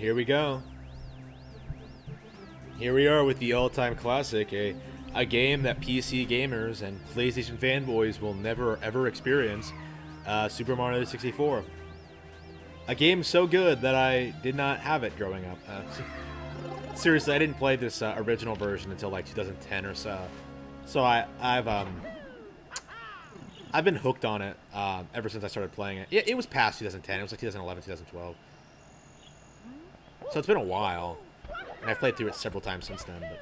here we go. Here we are with the all-time classic, a game that PC gamers and PlayStation fanboys will never ever experience, Super Mario 64. A game so good that I did not have it growing up. Seriously, I didn't play this original version until like 2010 or so. So I've been hooked on it ever since I started playing it. It was past 2010. It was like 2011, 2012. So it's been a while. And I've played through it several times since then. But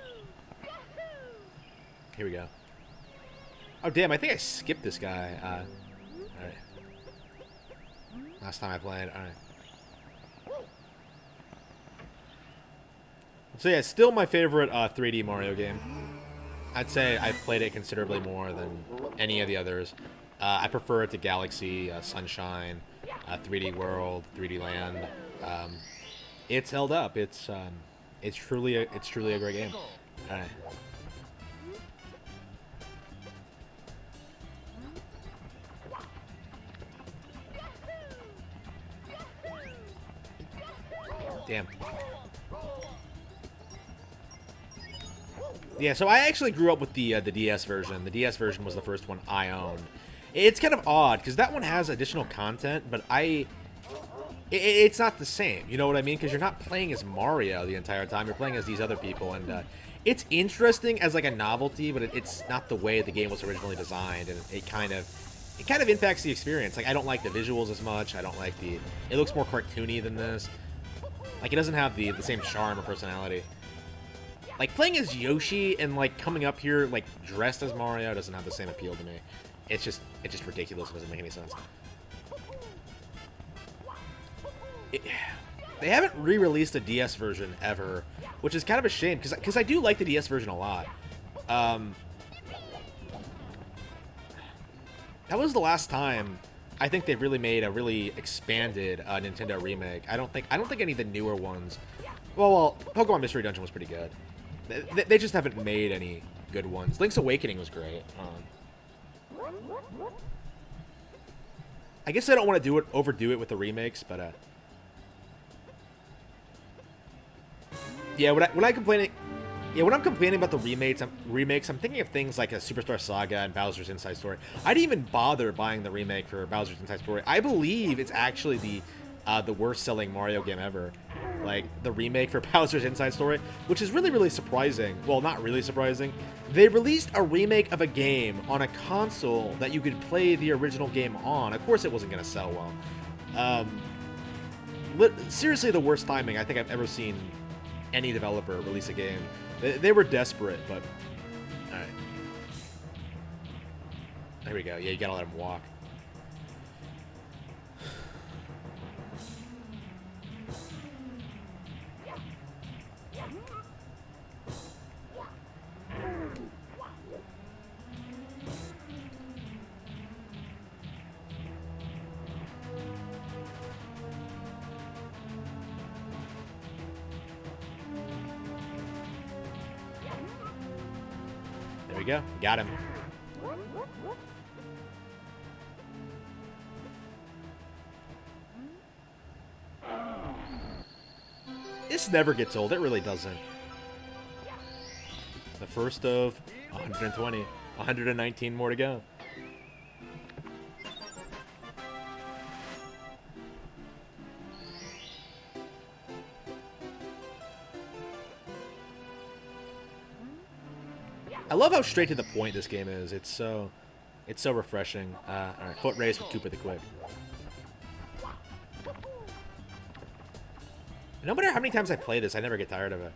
here we go. Oh, damn. I think I skipped this guy. Alright. Last time I played. Alright. So yeah, it's still my favorite 3D Mario game. I'd say I've played it considerably more than any of the others. I prefer it to Galaxy, Sunshine, 3D World, 3D Land. It's held up. It's truly a great game. All right. Damn. Yeah, so I actually grew up with the DS version. The DS version was the first one I owned. It's kind of odd because that one has additional content, but it's not the same. You know what I mean? Because you're not playing as Mario the entire time. You're playing as these other people, and it's interesting as like a novelty, but it's not the way the game was originally designed, and it kind of impacts the experience. Like I don't like the visuals as much. I don't like it looks more cartoony than this. Like it doesn't have the same charm or personality. Like playing as Yoshi and like coming up here like dressed as Mario doesn't have the same appeal to me. It's just ridiculous. It doesn't make any sense. They haven't re-released a DS version ever, which is kind of a shame because I do like the DS version a lot. That was the last time I think they really made a really expanded Nintendo remake. I don't think any of the newer ones. Well, Pokemon Mystery Dungeon was pretty good. They just haven't made any good ones. Link's Awakening was great. I guess I don't want to overdo it with the remakes, but yeah, when I'm complaining about the remakes, I'm thinking of things like a Superstar Saga and Bowser's Inside Story. I didn't even bother buying the remake for Bowser's Inside Story. I believe it's actually the worst-selling Mario game ever. Like, the remake for Bowser's Inside Story, which is really, really surprising. Well, not really surprising. They released a remake of a game on a console that you could play the original game on. Of course it wasn't going to sell well. Seriously, the worst timing I think I've ever seen any developer release a game. They were desperate, but... Alright. There we go. Yeah, you gotta let him walk. There we go. Got him. This never gets old. It really doesn't. The first of 120. 119 more to go. I love how straight to the point this game is. It's so refreshing. Alright, foot race with Koopa the Quick. No matter how many times I play this, I never get tired of it.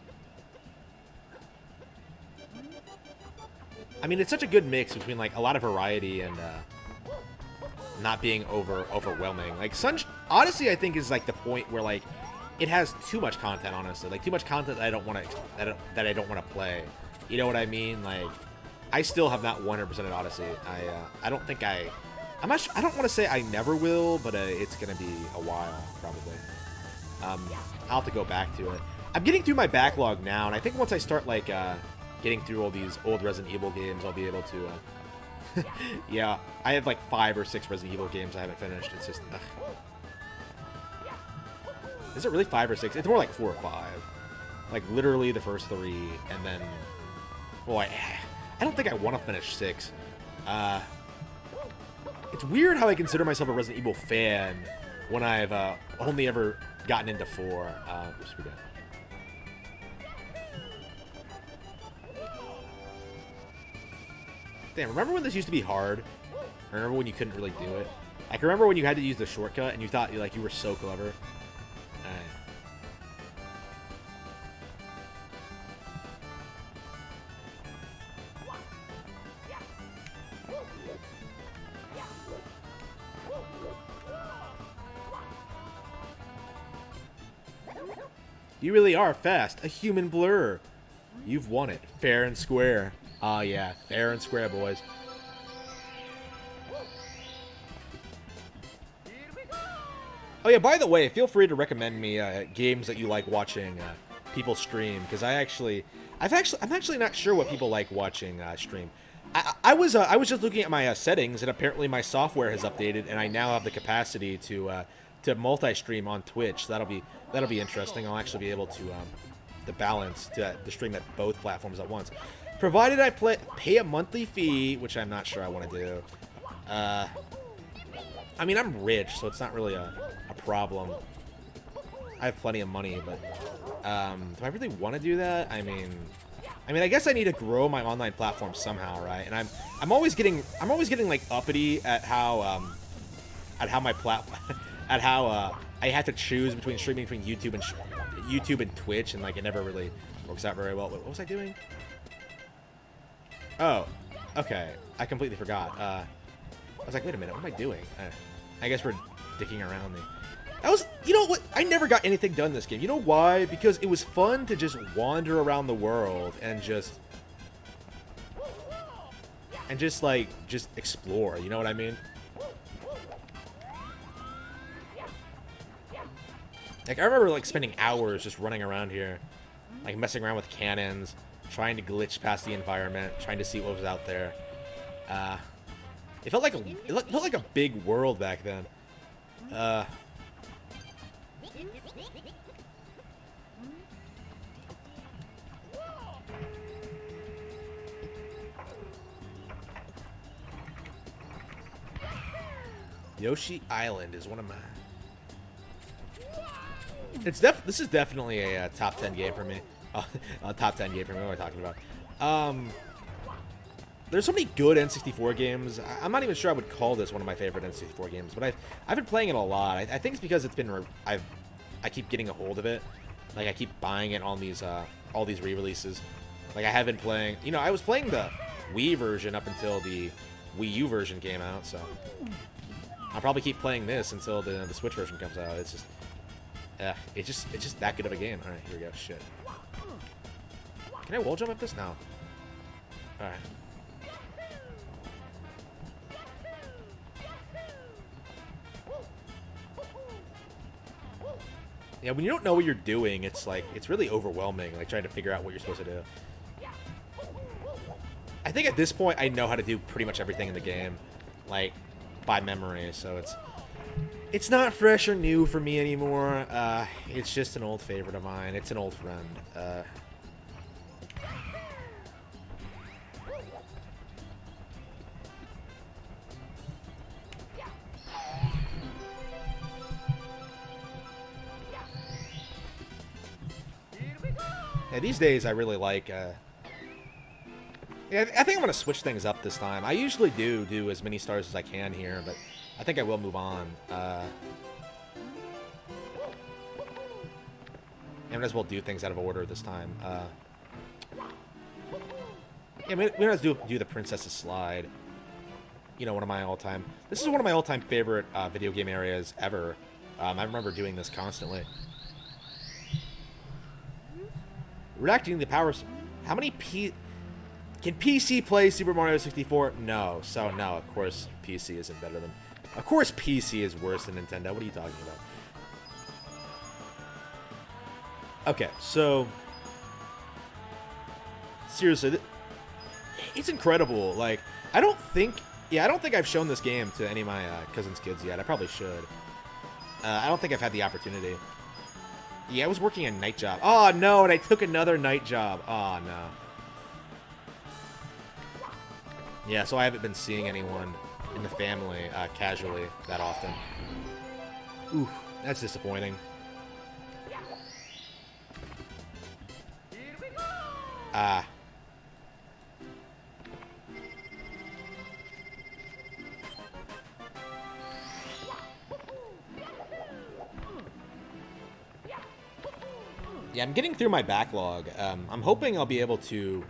I mean, it's such a good mix between like a lot of variety and not being overwhelming. Like Odyssey, I think, is like the point where like it has too much content. Honestly, like too much content that I don't want to play. You know what I mean? Like, I still have not 100%ed Odyssey. I don't think I'm not sure, I don't want to say I never will, but it's gonna be a while probably. I'll have to go back to it. I'm getting through my backlog now, and I think once I start like getting through all these old Resident Evil games, I'll be able to. Yeah, I have like 5 or 6 Resident Evil games I haven't finished. It's just. Ugh. Is it really 5 or 6? It's more like 4 or 5. Like, literally the first 3, and then... Well, I don't think I want to finish 6. It's weird how I consider myself a Resident Evil fan when I've only ever gotten into 4. Oops, we got... Damn, remember when this used to be hard? Remember when you couldn't really do it? I can remember when you had to use the shortcut and you thought you were so clever. You really are fast. A human blur. You've won it. Fair and square. Ah, yeah. Fair and square, boys. Oh, yeah, by the way, feel free to recommend me games that you like watching people stream, because I'm actually not sure what people like watching stream. I was just looking at my settings, and apparently my software has updated, and I now have the capacity to multi-stream on Twitch. That'll be interesting. I'll actually be able to balance to stream at both platforms at once, provided I pay a monthly fee, which I'm not sure I want to do. I mean, I'm rich, so it's not really a problem. I have plenty of money, but do I really want to do that? I mean, I guess I need to grow my online platform somehow, right? And I'm always getting like uppity at how my platform at how I have to choose between streaming between YouTube and Twitch, and like it never really works out very well. What was I doing? Oh, okay. I completely forgot. I was like, wait a minute, what am I doing? I guess we're dicking around me. You know what? I never got anything done in this game. You know why? Because it was fun to just wander around the world and just explore. You know what I mean? Like, I remember, like, spending hours just running around here, like, messing around with cannons, trying to glitch past the environment, trying to see what was out there. It felt like a big world back then. Yoshi Island is one of my... This is definitely a top 10 game for me. Top 10 game for me. What am I talking about? There's so many good N64 games. I'm not even sure I would call this one of my favorite N64 games, but I've been playing it a lot. I think it's because it's been I keep getting a hold of it. Like, I keep buying it on these all these re-releases. Like, I have been playing. You know, I was playing the Wii version up until the Wii U version came out, so I'll probably keep playing this until the Switch version comes out. It's just that good of a game. All right, here we go. Shit. Can I wall jump up this? No. All right. Yeah, when you don't know what you're doing, it's really overwhelming, like trying to figure out what you're supposed to do. I think at this point I know how to do pretty much everything in the game, like by memory, so it's not fresh or new for me anymore. It's just an old favorite of mine. It's an old friend. Yeah, these days I really like... yeah, I think I'm going to switch things up this time. I usually do as many stars as I can here, but I think I will move on. I might as well do things out of order this time. Yeah, we might as well do the Princess's Slide. You know, one of my all-time... This is one of my all-time favorite video game areas ever. I remember doing this constantly. Reacting to the powers... How many Can PC play Super Mario 64? No. So, no, of course PC isn't better than... Of course PC is worse than Nintendo. What are you talking about? Okay, so... Seriously, it's incredible. Like, I don't think I've shown this game to any of my cousin's kids yet. I probably should. I don't think I've had the opportunity. Yeah, I was working a night job. Oh, no, and I took another night job. Oh, no. Yeah, so I haven't been seeing anyone in the family casually that often. Ooh, that's disappointing. Ah. Yeah, I'm getting through my backlog. I'm hoping I'll be able to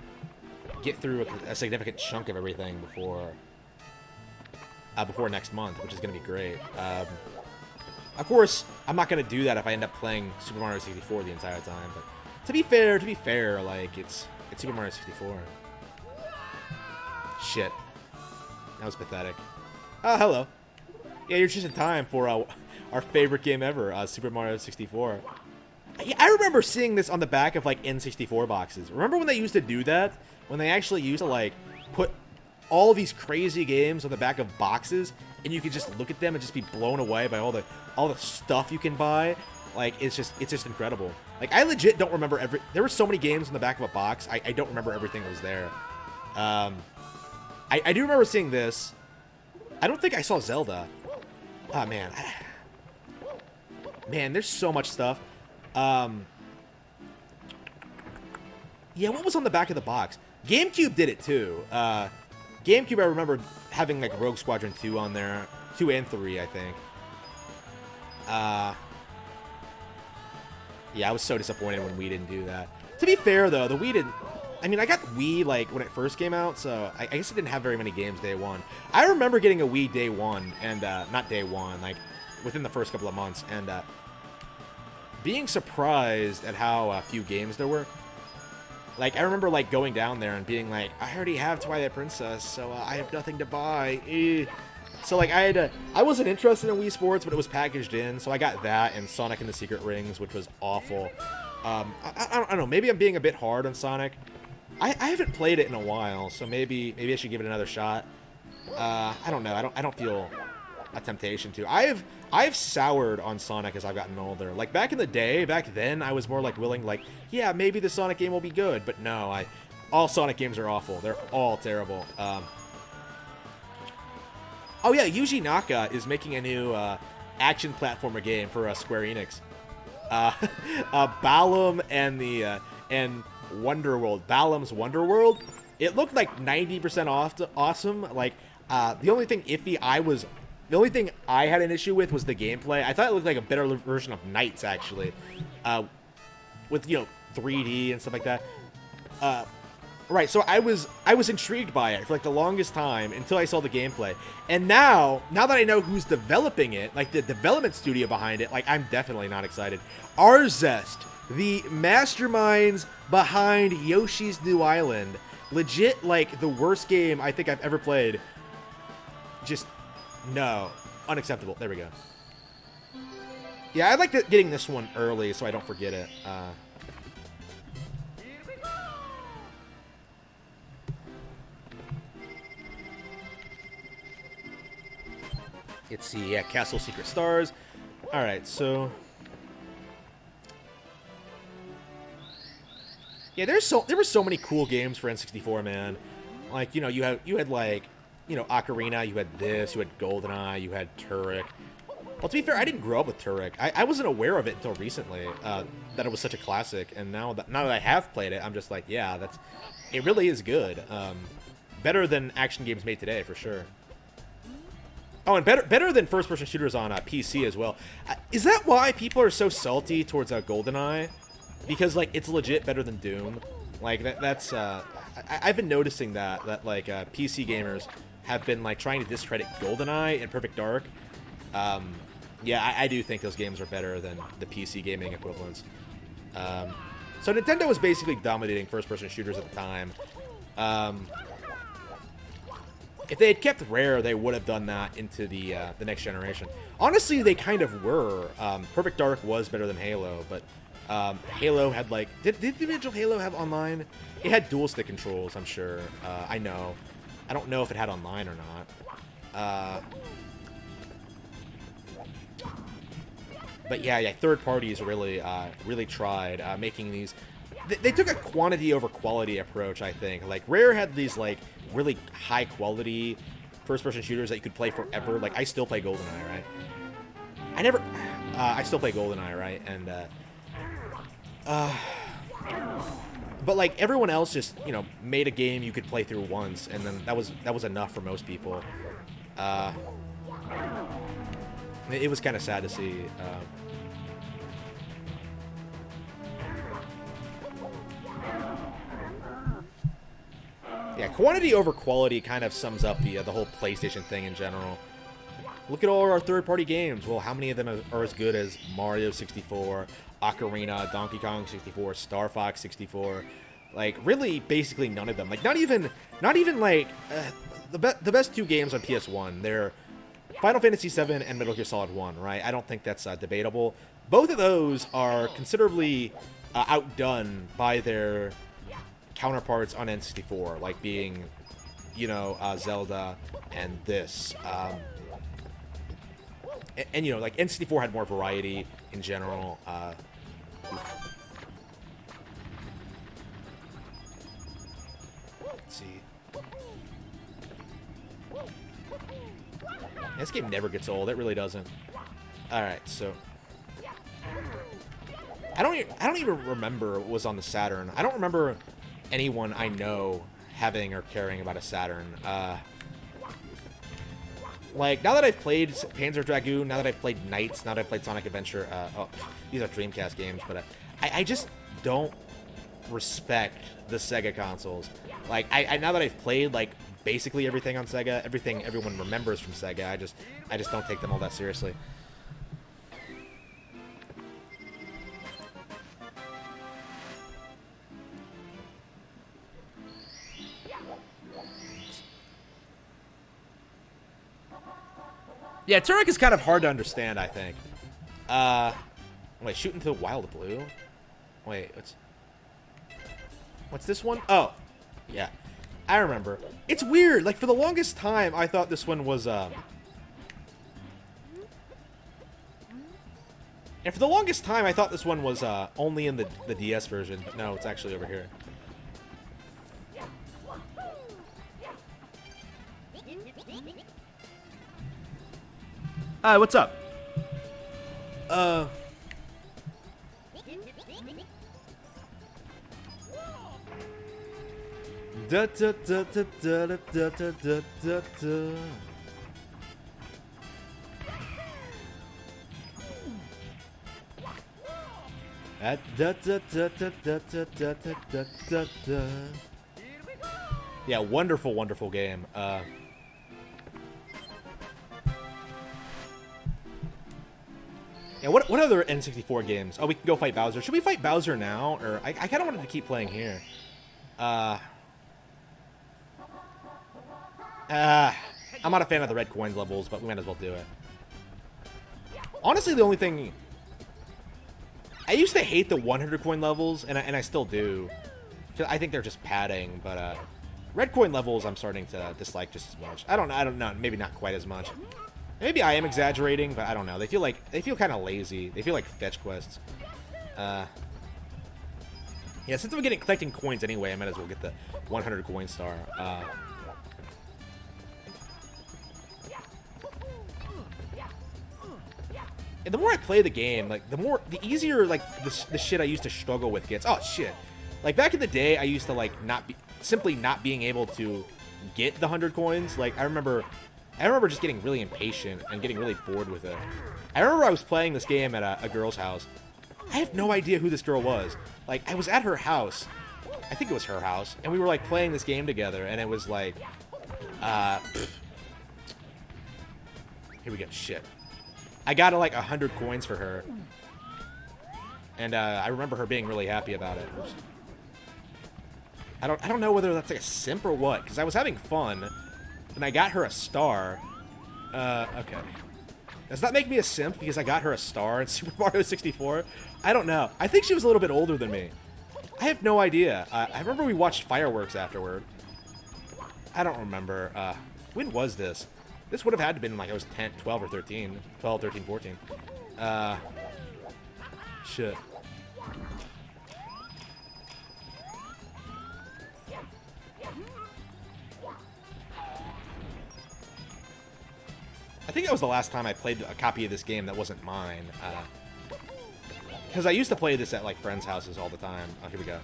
get through a significant chunk of everything before next month, which is going to be great. Of course, I'm not going to do that if I end up playing Super Mario 64 the entire time. But to be fair, like it's Super Mario 64. Shit, that was pathetic. Oh, hello. Yeah, you're just in time for our favorite game ever, Super Mario 64. I remember seeing this on the back of like N64 boxes. Remember when they used to do that? When they actually used to like put all these crazy games on the back of boxes, and you could just look at them and just be blown away by all the stuff you can buy. Like it's just incredible. Like I legit don't remember there were so many games on the back of a box. I don't remember everything that was there. I do remember seeing this. I don't think I saw Zelda. Oh man. Man, there's so much stuff. Yeah, what was on the back of the box? GameCube did it too. GameCube, I remember having like Rogue Squadron 2 on there. 2 and 3, I think. Yeah, I was so disappointed when Wii didn't do that. To be fair, though, the Wii didn't... I mean, I got Wii, like, when it first came out, so I guess it didn't have very many games day one. I remember getting a Wii day one, and, not day one, like, within the first couple of months, and, being surprised at how few games there were. Like, I remember, like, going down there and being like, I already have Twilight Princess, so I have nothing to buy. So, like, I wasn't interested in Wii Sports, but it was packaged in, so I got that and Sonic and the Secret Rings, which was awful. I don't know, maybe I'm being a bit hard on Sonic. I haven't played it in a while, so maybe I should give it another shot. I don't know, I don't feel a temptation to. I've soured on Sonic as I've gotten older. Like, back in the day, back then, I was more, like, willing, like, yeah, maybe the Sonic game will be good, but no, all Sonic games are awful. They're all terrible. Oh, yeah, Yuji Naka is making a new action platformer game for Square Enix. Balam and Wonderworld. Balam's Wonderworld. It looked like 90% awesome. Like, the only thing I had an issue with was the gameplay. I thought it looked like a better version of Knights, actually. With, 3D and stuff like that. Right, so I was intrigued by it for, like, the longest time until I saw the gameplay. And now that I know who's developing it, like, the development studio behind it, like, I'm definitely not excited. Arzest, the masterminds behind Yoshi's New Island. Legit, like, the worst game I think I've ever played. Just... no. Unacceptable. There we go. Yeah, I like getting this one early so I don't forget it. Let's see. Yeah, Castle Secret Stars. Alright, so... yeah, there were so many cool games for N64, man. Like, you had like... Ocarina, you had this, you had GoldenEye, you had Turok. Well, to be fair, I didn't grow up with Turok. I wasn't aware of it until recently, that it was such a classic. And now that I have played it, I'm just like, yeah, it really is good. Better than action games made today, for sure. Oh, and better than first-person shooters on PC as well. Is that why people are so salty towards GoldenEye? Because, like, it's legit better than Doom. Like, that's... I've been noticing that like, PC gamers have been, like, trying to discredit GoldenEye and Perfect Dark. Yeah, I do think those games are better than the PC gaming equivalents. So Nintendo was basically dominating first-person shooters at the time. If they had kept Rare, they would have done that into the next generation. Honestly, they kind of were. Perfect Dark was better than Halo, but Halo had, like... Did the original Halo have online? It had dual-stick controls, I'm sure. I know. I don't know if it had online or not. But yeah, third parties really really tried making these. They took a quantity over quality approach, I think. Like Rare had these like really high quality first-person shooters that you could play forever. Like I still play GoldenEye, right? I still play GoldenEye, right? And but like everyone else just made a game you could play through once, and then that was enough for most people. It was kind of sad to see. Yeah, quantity over quality kind of sums up the whole PlayStation thing in general. Look at all our third-party games. Well, how many of them are as good as Mario 64, Ocarina, Donkey Kong 64, Star Fox 64? Like, really, basically none of them. Like, not even like the best two games on PS1. They're Final Fantasy VII and Metal Gear Solid 1, right? I don't think that's debatable. Both of those are considerably outdone by their counterparts on N64, like being, Zelda and this. And like N64 had more variety in general. Let's see. This game never gets old. It really doesn't. All right, so I don't even remember what was on the Saturn. I don't remember anyone I know having or caring about a Saturn. Like, now that I've played Panzer Dragoon, now that I've played Knights, now that I've played Sonic Adventure, these are Dreamcast games, but I just don't respect the Sega consoles. Like, I now that I've played, like, basically everything on Sega, everything everyone remembers from Sega, I just don't take them all that seriously. Yeah, Turok is kind of hard to understand, I think. Wait, Shoot into the Wild Blue? Wait, what's this one? Oh, yeah. I remember. It's weird. Like, for the longest time, I thought this one was, And for the longest time, I thought this one was, only in the DS version. But no, it's actually over here. Hi, what's up? Da da da da da da da da da da. Da da da da da da da da da da. Yeah, wonderful, wonderful game. Yeah, what other N64 games? Oh, we can go fight Bowser. Should we fight Bowser now? Or I kind of wanted to keep playing here. I'm not a fan of the red coins levels, but we might as well do it. Honestly, the only thing... I used to hate the 100 coin levels, and I still do. I think they're just padding, but red coin levels I'm starting to dislike just as much. I don't know, maybe not quite as much. Maybe I am exaggerating, but I don't know. They feel kind of lazy. They feel like fetch quests. Yeah, since I'm collecting coins anyway, I might as well get the 100 coin star. And the more I play the game, like the easier like the shit I used to struggle with gets. Oh shit! Like back in the day, I used to like simply not being able to get the 100 coins. Like I remember just getting really impatient and getting really bored with it. I remember I was playing this game at a girl's house. I have no idea who this girl was. Like I was at her house. I think it was her house, and we were like playing this game together, and it was like, here we go. Shit. I got like 100 coins for her, and I remember her being really happy about it. I don't know whether that's like a simp or what, because I was having fun, and I got her a star. Okay. Does that make me a simp because I got her a star in Super Mario 64? I don't know. I think she was a little bit older than me. I have no idea. I remember we watched fireworks afterward. I don't remember. When was this? This would have had to have been like I was 10, 12 or 13. 12, 13, 14. Shit. I think that was the last time I played a copy of this game that wasn't mine. Because I used to play this at, like, friends' houses all the time. Oh, here we go.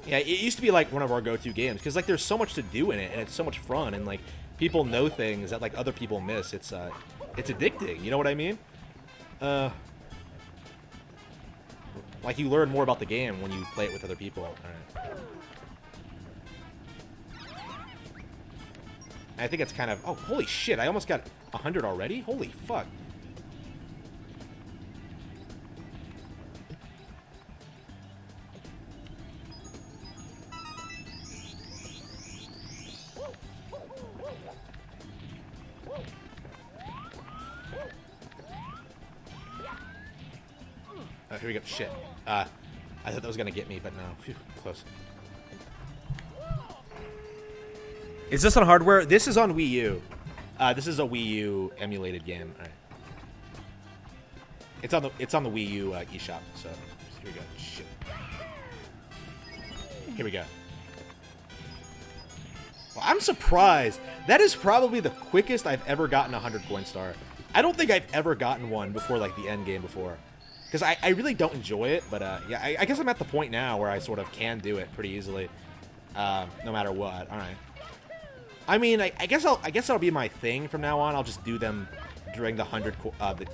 Yeah, it used to be, like, one of our go-to games. Because, like, there's so much to do in it, and it's so much fun. And, like, people know things that, like, other people miss. It's addicting. You know what I mean? Like, you learn more about the game when you play it with other people. All right. I think it's kind of... Oh, holy shit. I almost got 100 already? Holy fuck. Oh, here we go. Shit. I thought that was going to get me, but no. Phew, close. Is this on hardware? This is on Wii U. This is a Wii U emulated game. All right. It's on the Wii U eShop. So here we go. Shit. Here we go. Well, I'm surprised. That is probably the quickest I've ever gotten a 100 coin star. I don't think I've ever gotten one before, like, the end game before. Because I really don't enjoy it, but yeah, I guess I'm at the point now where I sort of can do it pretty easily, no matter what. All right. I mean, I guess that'll be my thing from now on. I'll just do them during the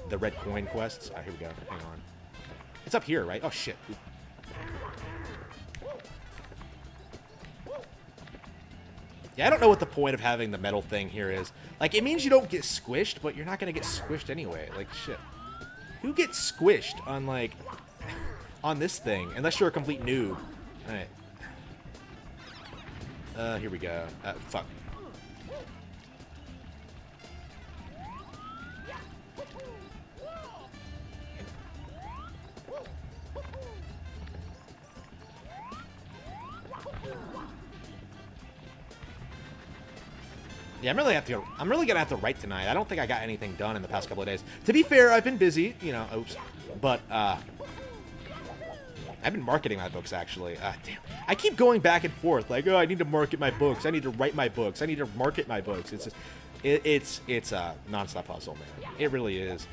the red coin quests. Here we go. Hang on. It's up here, right? Oh shit. Yeah, I don't know what the point of having the metal thing here is. Like, it means you don't get squished, but you're not gonna get squished anyway. Like, shit. Who gets squished on, like, on this thing? Unless you're a complete noob. Alright. Here we go. Fuck. Yeah, I'm really gonna have to write tonight. I don't think I got anything done in the past couple of days. To be fair, I've been busy, you know. Oops, but I've been marketing my books actually. Damn, I keep going back and forth. Like, oh, I need to market my books. I need to write my books. I need to market my books. It's just, it's a nonstop hustle, man. It really is.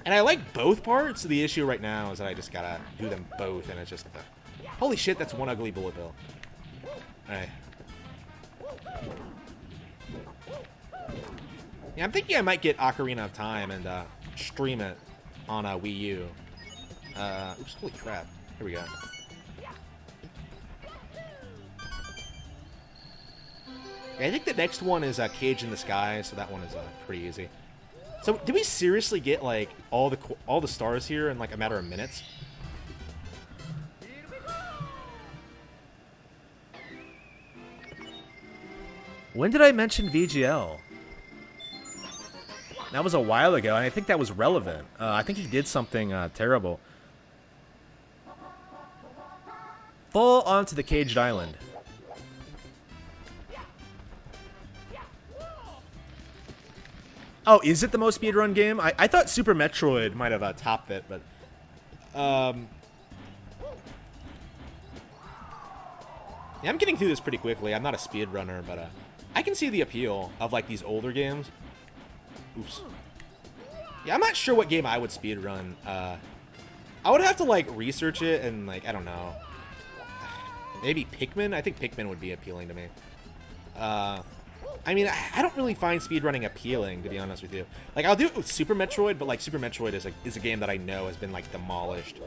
And I like both parts. The issue right now is that I just gotta do them both, and it's just holy shit. That's one ugly bullet bill. All right. Yeah, I'm thinking I might get Ocarina of Time and stream it on a Wii U. Oops, holy crap. Here we go. Yeah, I think the next one is Cage in the Sky, so that one is pretty easy. So, did we seriously get, like, all the stars here in, like, a matter of minutes? When did I mention VGL? That was a while ago, and I think that was relevant. I think he did something terrible. Fall onto the Caged Island. Oh, is it the most speedrun game? I thought Super Metroid might have topped it, but... Yeah, I'm getting through this pretty quickly. I'm not a speedrunner, but I can see the appeal of, like, these older games. Oops. Yeah, I'm not sure what game I would speedrun. I would have to, like, research it and, like, I don't know. Maybe Pikmin? I think Pikmin would be appealing to me. I mean, I don't really find speedrunning appealing, to be honest with you. Like, I'll do it with Super Metroid, but, like, Super Metroid is a game that I know has been, like, demolished.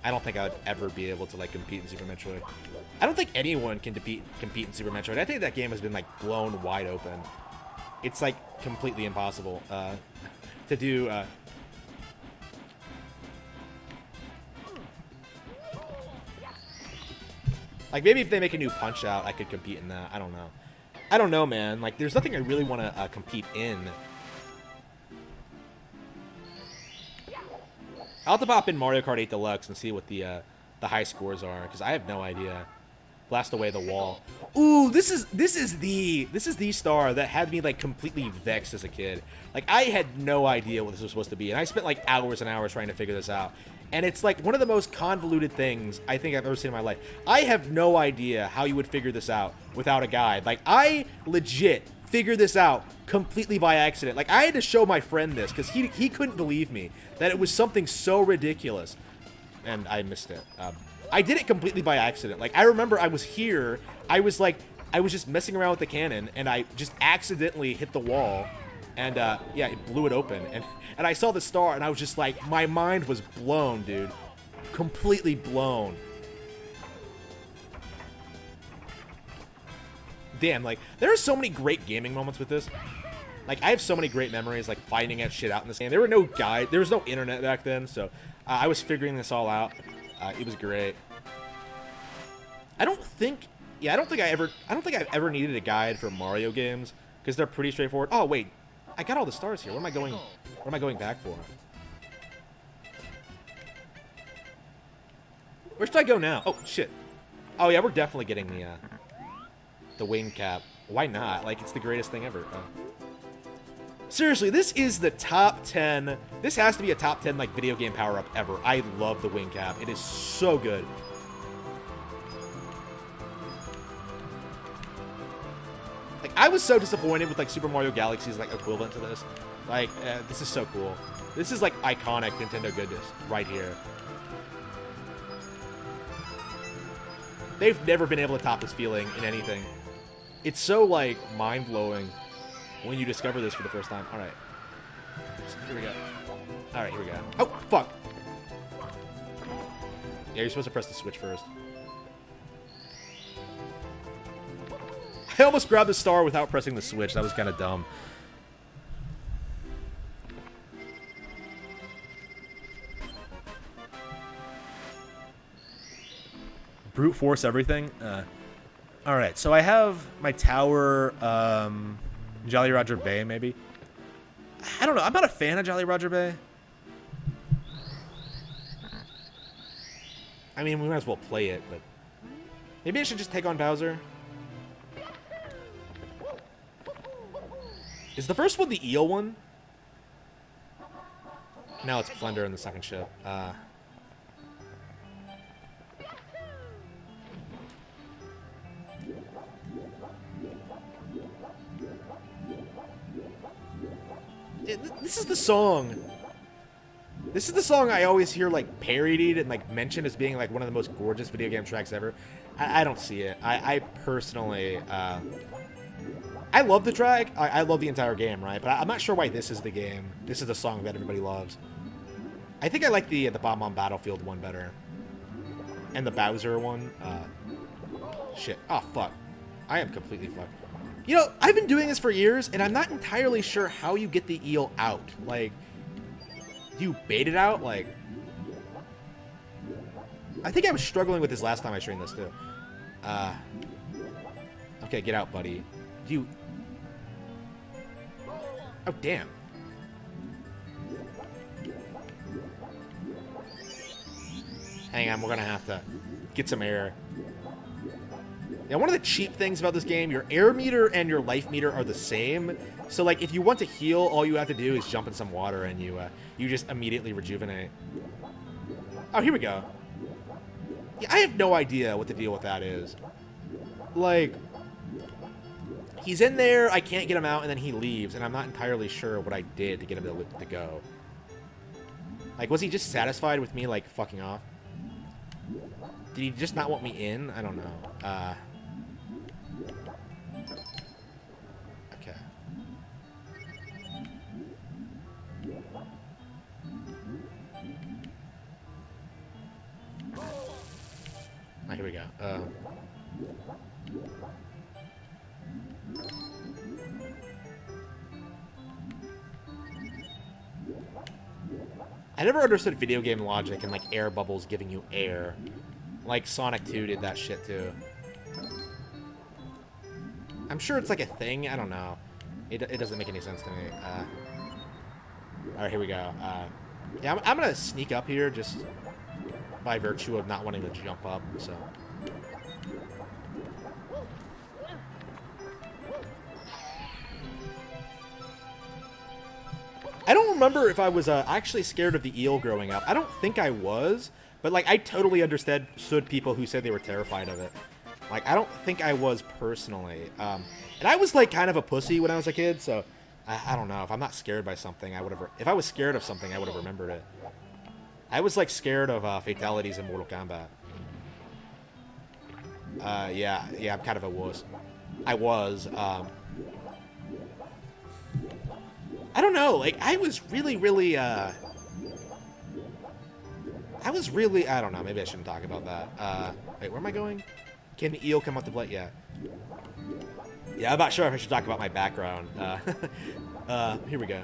I don't think I would ever be able to, like, compete in Super Metroid. I don't think anyone can compete in Super Metroid. I think that game has been, like, blown wide open. It's, like, completely impossible to do. Like, maybe if they make a new Punch-Out, I could compete in that. I don't know. I don't know, man. Like, there's nothing I really want to compete in. I'll have to pop in Mario Kart 8 Deluxe and see what the high scores are, because I have no idea. blast away the wall. Ooh, this is the star that had me like completely vexed as a kid. Like I had no idea what this was supposed to be, and I spent like hours and hours trying to figure this out. And it's like one of the most convoluted things I think I've ever seen in my life. I have no idea how you would figure this out without a guide. Like I legit figured this out completely by accident. Like I had to show my friend this because he couldn't believe me that it was something so ridiculous, and I missed it. I did it completely by accident. Like, I remember I was here, I was just messing around with the cannon, and I just accidentally hit the wall, and, yeah, it blew it open, and I saw the star, and I was just like, my mind was blown, dude. Completely blown. Damn, like, there are so many great gaming moments with this. Like, I have so many great memories, like, finding out shit out in this game. There were no guide, there was no internet back then, so I was figuring this all out. It was great. I don't think I've ever needed a guide for Mario games because they're pretty straightforward. Oh wait, I got all the stars here. What am I going back for? Where should I go now? Oh shit. Oh yeah, we're definitely getting the wing cap. Why not? Like it's the greatest thing ever. Seriously, this is the top 10. This has to be a top 10 like video game power-up ever. I love the wing cap. It is so good. Like I was so disappointed with like Super Mario Galaxy's like equivalent to this. Like this is so cool. This is like iconic Nintendo goodness right here. They've never been able to top this feeling in anything. It's so like mind-blowing when you discover this for the first time. Alright. Here we go. Alright, here we go. Oh, fuck! Yeah, you're supposed to press the switch first. I almost grabbed the star without pressing the switch. That was kind of dumb. Brute force everything? Alright, so I have my tower, Jolly Roger Bay, maybe? I don't know. I'm not a fan of Jolly Roger Bay. I mean, we might as well play it, but... Maybe I should just take on Bowser. Is the first one the eel one? No, it's Plunder in the second ship. This is the song. This is the song I always hear like parodied and like mentioned as being like one of the most gorgeous video game tracks ever. I don't see it. I personally, I love the track. I love the entire game, right? But I'm not sure why this is the game. This is the song that everybody loves. I think I like the Bomb Battlefield one better, and the Bowser one. Shit. Oh fuck. I am completely fucked. You know, I've been doing this for years, and I'm not entirely sure how you get the eel out. Like, do you bait it out? Like, I think I was struggling with this last time I streamed this, too. Okay, get out, buddy. Do you... Oh, damn. Hang on, we're gonna have to get some air. Now, one of the cheap things about this game, your air meter and your life meter are the same. So, like, if you want to heal, all you have to do is jump in some water and you just immediately rejuvenate. Oh, here we go. Yeah, I have no idea what the deal with that is. Like, he's in there, I can't get him out, and then he leaves, and I'm not entirely sure what I did to get him to go. Like, was he just satisfied with me, like, fucking off? Did he just not want me in? I don't know. Okay. Oh, here we go. I never understood video game logic and like air bubbles giving you air. Like Sonic 2 did that shit too. I'm sure it's like a thing. I don't know. It doesn't make any sense to me. Alright, here we go. Yeah, I'm gonna sneak up here just by virtue of not wanting to jump up, so. I don't remember if I was actually scared of the eel growing up. I don't think I was, but like I totally understood people who said they were terrified of it. Like I don't think I was personally, and I was like kind of a pussy when I was a kid, so I don't know. If I'm not scared by something, I would have. If I was scared of something, I would have remembered it. I was like scared of fatalities in Mortal Kombat. Yeah, I'm kind of a wuss. I was. I don't know. Like I was really. I don't know. Maybe I shouldn't talk about that. Wait, where am I going? Can the eel come up the plate? Yeah. Yeah, I'm not sure if I should talk about my background. Here we go.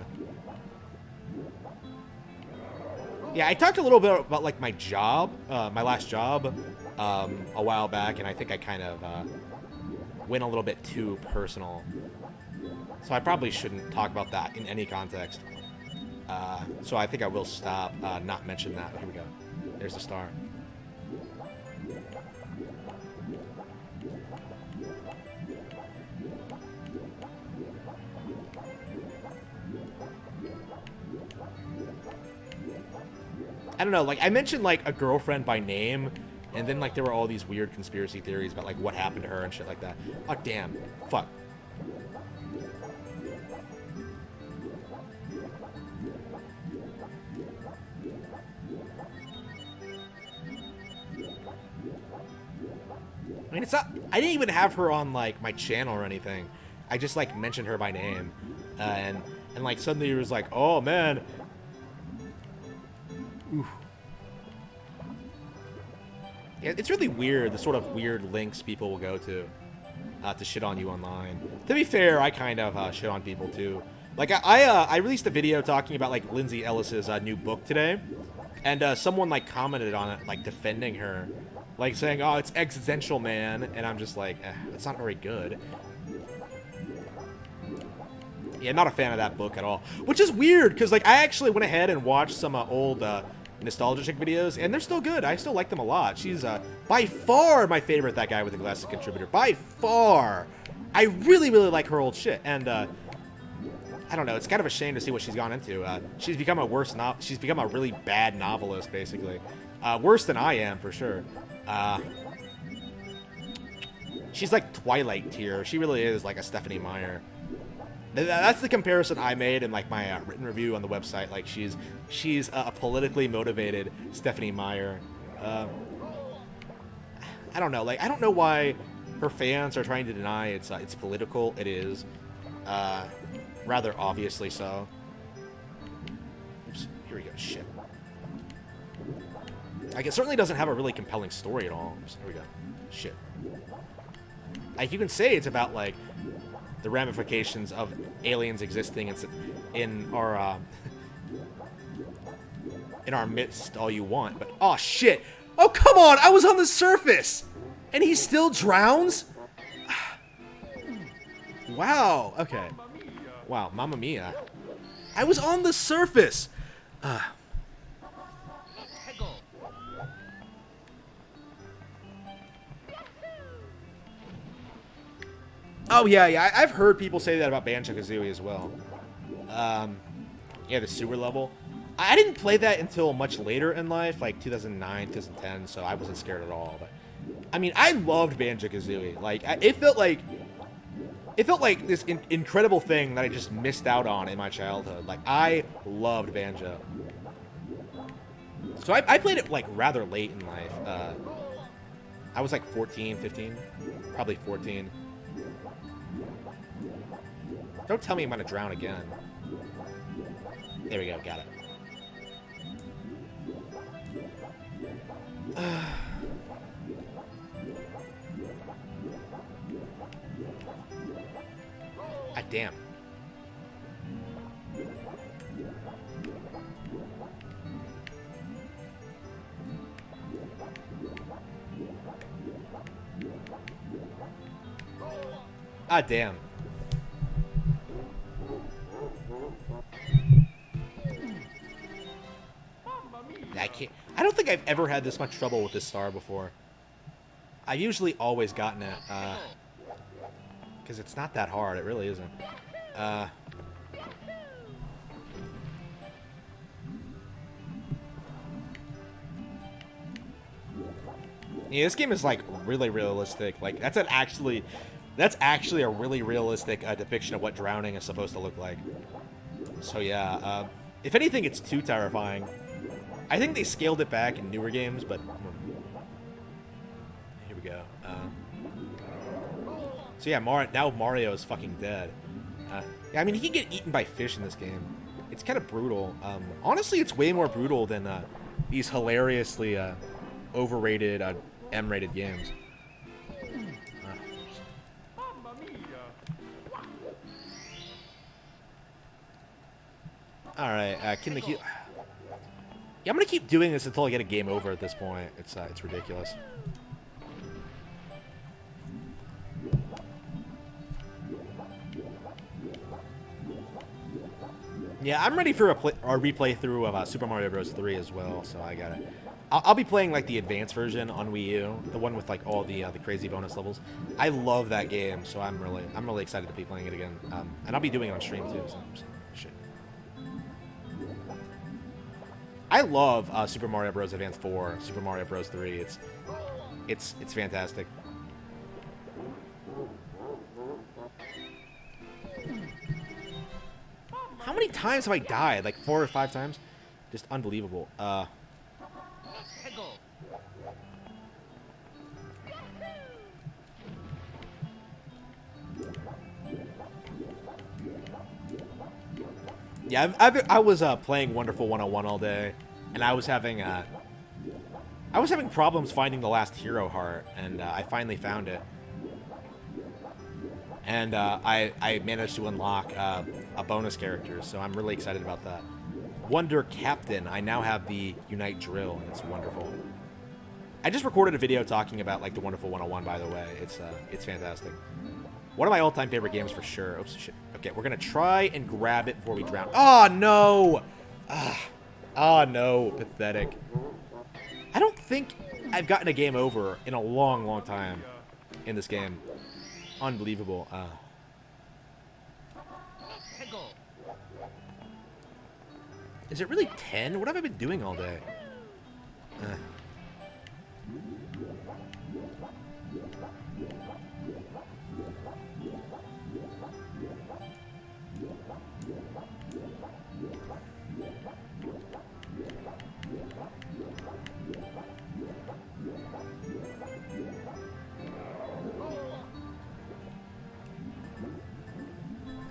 Yeah, I talked a little bit about like my job, my last job, a while back, and I think I kind of went a little bit too personal. So I probably shouldn't talk about that in any context. So I think I will stop, not mention that. Here we go. There's the star. I don't know, like, I mentioned, like, a girlfriend by name, and then, like, there were all these weird conspiracy theories about, like, what happened to her and shit like that. Oh, damn. Fuck. I mean, it's not... I didn't even have her on, like, my channel or anything. I just, like, mentioned her by name. And like, suddenly it was like, oh, man... Oof. Yeah, it's really weird, the sort of weird links people will go to shit on you online. To be fair, I kind of shit on people too. Like I released a video talking about like Lindsay Ellis's new book today, and someone like commented on it, like defending her, like saying, "Oh, it's existential, man," and I'm just like, it's not very good. Yeah, not a fan of that book at all. Which is weird, because like I actually went ahead and watched some old nostalgic videos, and they're still good. I still like them a lot. She's by far my favorite That Guy with the Glasses contributor. By far. I really like her old shit, and I don't know. It's kind of a shame to see what she's gone into. She's become she's become a really bad novelist, basically. Worse than I am, for sure. She's like Twilight tier. She really is like a Stephanie Meyer. That's the comparison I made in like my written review on the website. Like she's a politically motivated Stephanie Meyer. I don't know. Like I don't know why her fans are trying to deny it's political. It is, rather obviously so. Oops, here we go. Shit. Like it certainly doesn't have a really compelling story at all. Oops, here we go. Shit. Like you can say it's about like the ramifications of aliens existing in our midst all you want, but oh shit! Oh come on! I was on the surface, and he still drowns. Wow. Okay. Wow. Mamma mia! I was on the surface. Oh, yeah, I've heard people say that about Banjo-Kazooie as well. Yeah, the sewer level. I didn't play that until much later in life, like 2009, 2010, so I wasn't scared at all. But I mean, I loved Banjo-Kazooie. Like, it felt like this incredible thing that I just missed out on in my childhood. Like, I loved Banjo. So I played it, like, rather late in life. I was, like, 14, 15. Probably 14. Don't tell me I'm gonna drown again. There we go, got it. Ah, damn. Ah, damn. I don't think I've ever had this much trouble with this star before. I've usually always gotten it, because it's not that hard. It really isn't. Yeah, this game is like really realistic. Like that's actually a really realistic depiction of what drowning is supposed to look like. So yeah, if anything, it's too terrifying. I think they scaled it back in newer games, but here we go. So yeah, now Mario is fucking dead. Yeah, I mean, he can get eaten by fish in this game. It's kind of brutal. Honestly, it's way more brutal than these hilariously overrated M-rated games. All right, can the yeah, I'm gonna keep doing this until I get a game over. At this point, it's ridiculous. Yeah, I'm ready for a replay through of Super Mario Bros. 3 as well. So I got it. I'll be playing like the advanced version on Wii U, the one with like all the crazy bonus levels. I love that game, so I'm really excited to be playing it again. And I'll be doing it on stream too. So shit. I love Super Mario Bros. Advance 4, Super Mario Bros. 3. It's fantastic. How many times have I died? Like 4 or 5 times? Just unbelievable. Yeah, I was playing Wonderful 101 all day, and I was having problems finding the last hero heart, and I finally found it. And I managed to unlock a bonus character, so I'm really excited about that. Wonder Captain. I now have the Unite Drill, and it's wonderful. I just recorded a video talking about like the Wonderful 101, by the way. It's fantastic. One of my all-time favorite games for sure. Oops, shit. Okay, we're gonna try and grab it before we drown. Oh no! Oh no, pathetic. I don't think I've gotten a game over in a long, long time in this game. Unbelievable. Is it really 10? What have I been doing all day?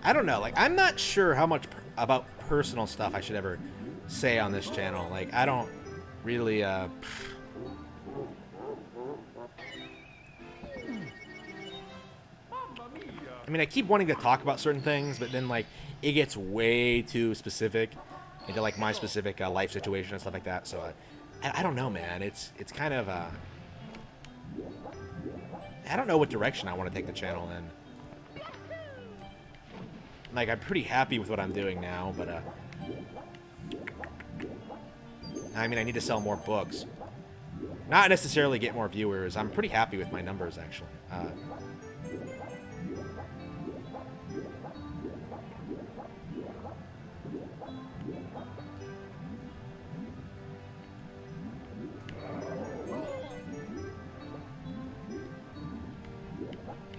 I don't know. Like, I'm not sure how much about personal stuff I should ever say on this channel. Like, I don't really, I mean, I keep wanting to talk about certain things, but then, like, it gets way too specific into, like, my specific life situation and stuff like that. So, I don't know, man. It's kind of, I don't know what direction I want to take the channel in. Like, I'm pretty happy with what I'm doing now, but, I mean, I need to sell more books. Not necessarily get more viewers. I'm pretty happy with my numbers, actually.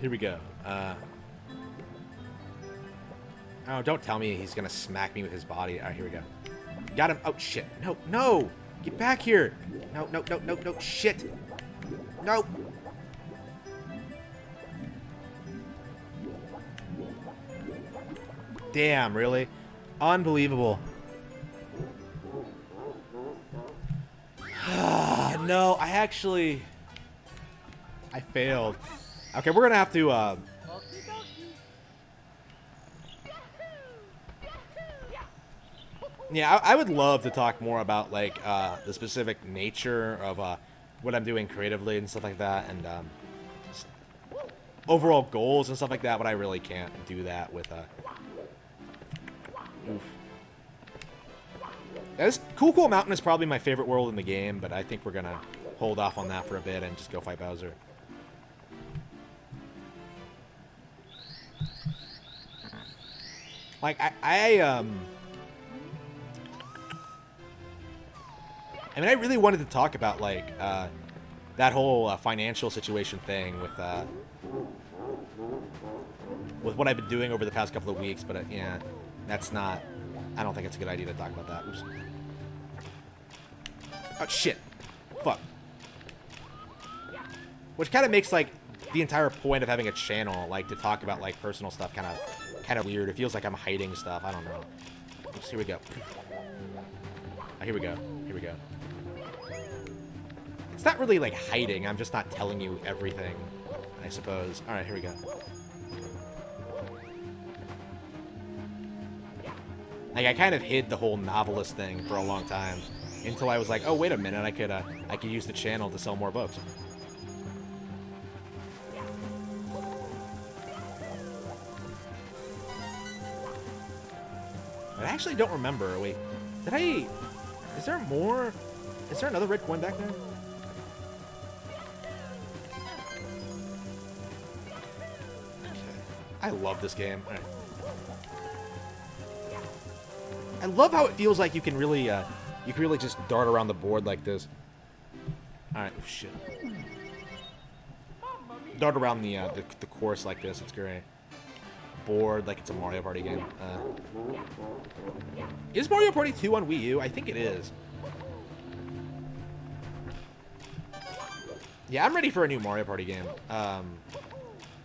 Here we go. Oh, don't tell me he's gonna smack me with his body. All right, here we go. Got him. Oh, shit. No, no. Get back here. No, no, no, no, no. Shit. No. Damn, really? Unbelievable. No, I failed. Okay, we're gonna have to, yeah, I would love to talk more about, like, the specific nature of, what I'm doing creatively and stuff like that, and, overall goals and stuff like that, but I really can't do that with, oof. Yeah, Cool Mountain is probably my favorite world in the game, but I think we're gonna hold off on that for a bit and just go fight Bowser. Like, I mean, I really wanted to talk about, like, that whole financial situation thing with what I've been doing over the past couple of weeks, but yeah, that's not. I don't think it's a good idea to talk about that. Oops. Oh shit! Fuck. Which kind of makes like the entire point of having a channel, like to talk about like personal stuff, kind of weird. It feels like I'm hiding stuff. I don't know. Oops, here we go. Oh, here we go. Here we go. It's not really like hiding. I'm just not telling you everything, I suppose. All right, here we go. Like I kind of hid the whole novelist thing for a long time until I was like, oh wait a minute, I could use the channel to sell more books. I actually don't remember. Wait, did I? Is there more? Is there another red coin back there? Okay. I love this game. All right. I love how it feels like you can really just dart around the board like this. All right, oh, shit. Dart around the course like this. It's great. Board like it's a Mario Party game. Is Mario Party 2 on Wii U? I think it is. Yeah, I'm ready for a new Mario Party game.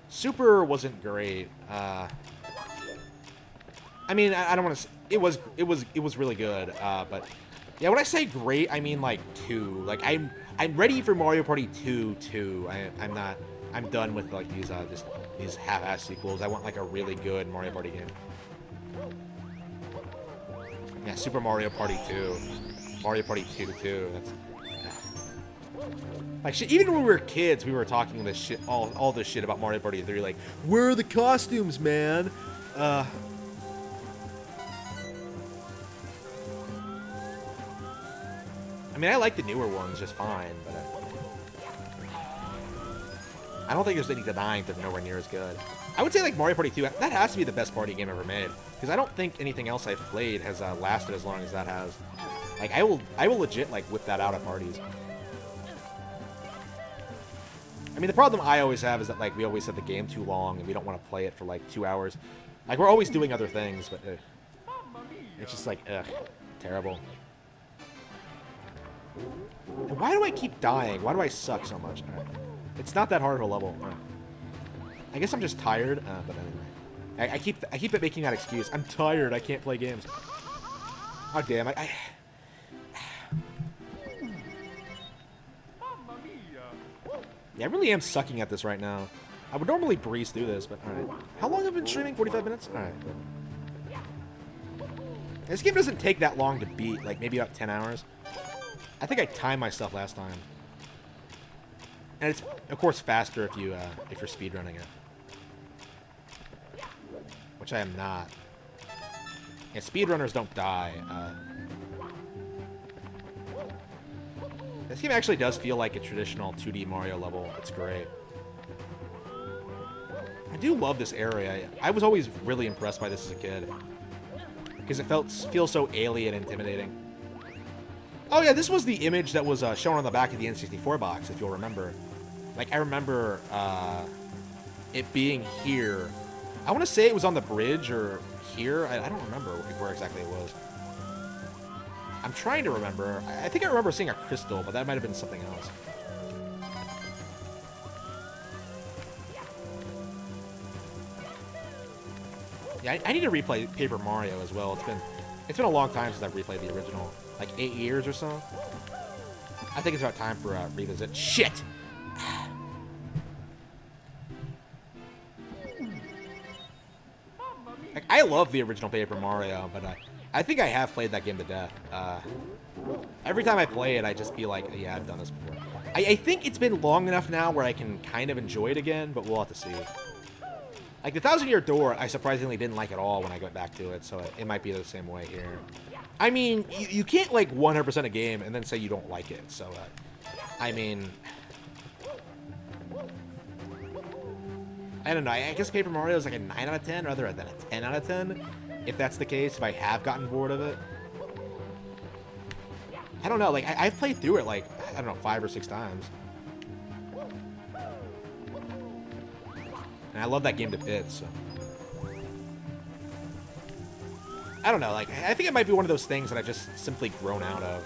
Super wasn't great. I mean, I don't want to. It was really good. But yeah, when I say great, I mean like 2. Like I'm ready for Mario Party 2 too. I'm done with like these half-ass sequels. I want like a really good Mario Party game. Yeah, Super Mario Party 2, Mario Party 2 too. That's like shit. Even when we were kids, we were talking this shit, all this shit about Mario Party 3. Like, where are the costumes, man? I mean, I like the newer ones just fine, but I don't think there's any denying they're nowhere near as good. I would say like Mario Party 2, that has to be the best party game ever made, because I don't think anything else I've played has lasted as long as that has. Like I will legit like whip that out at parties. I mean, the problem I always have is that like we always set the game too long and we don't want to play it for like 2 hours. Like we're always doing other things, but it's just like terrible. And why do I keep dying? Why do I suck so much? Right. It's not that hard of a level. Right. I guess I'm just tired. But anyway, I keep making that excuse. I'm tired. I can't play games. Oh damn! Yeah, I really am sucking at this right now. I would normally breeze through this, but alright. How long have I been streaming? 45 minutes? Alright. This game doesn't take that long to beat, like maybe about 10 hours. I think I timed myself last time. And it's, of course, faster if you're speedrunning it. Which I am not. Yeah, speedrunners don't die. This game actually does feel like a traditional 2D Mario level. It's great. I do love this area. I was always really impressed by this as a kid. Because it feels so alien and intimidating. Oh yeah, this was the image that was shown on the back of the N64 box, if you'll remember. Like, I remember it being here. I want to say it was on the bridge or here. I don't remember where exactly it was. I'm trying to remember. I think I remember seeing a crystal, but that might have been something else. Yeah, I need to replay Paper Mario as well. It's been a long time since I've replayed the original. Like 8 years or so. I think it's about time for a revisit. Shit! Like, I love the original Paper Mario, but I think I have played that game to death. Every time I play it, I just be like, yeah, I've done this before. I think it's been long enough now where I can kind of enjoy it again, but we'll have to see. Like, the Thousand Year Door, I surprisingly didn't like at all when I got back to it, so it might be the same way here. I mean, you can't like 100% a game and then say you don't like it, so, I mean... I don't know, I guess Paper Mario is like a 9 out of 10 rather than a 10 out of 10, if that's the case, if I have gotten bored of it. I don't know, like, I've played through it like, I don't know, 5 or 6 times. And I love that game to bits, so. I don't know, like, I think it might be one of those things that I've just simply grown out of.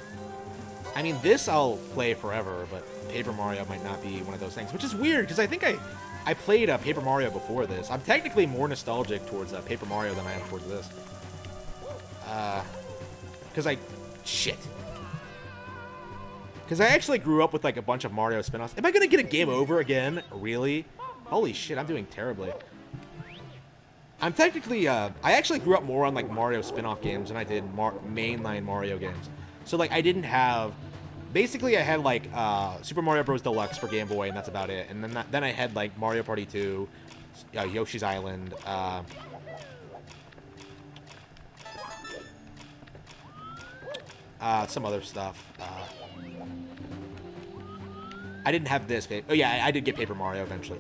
I mean, this I'll play forever, but Paper Mario might not be one of those things, which is weird, because I think I played Paper Mario before this. I'm technically more nostalgic towards Paper Mario than I am towards this. Shit. Because I actually grew up with, like, a bunch of Mario spin-offs. Am I going to get a game over again? Really? Holy shit, I'm doing terribly. I'm technically, I actually grew up more on, like, Mario spin-off games than I did mainline Mario games. So, like, I didn't have... Basically, I had, like, Super Mario Bros. Deluxe for Game Boy, and that's about it. And then I had, like, Mario Party 2, Yoshi's Island, some other stuff. I didn't have this. Oh, yeah, I did get Paper Mario eventually.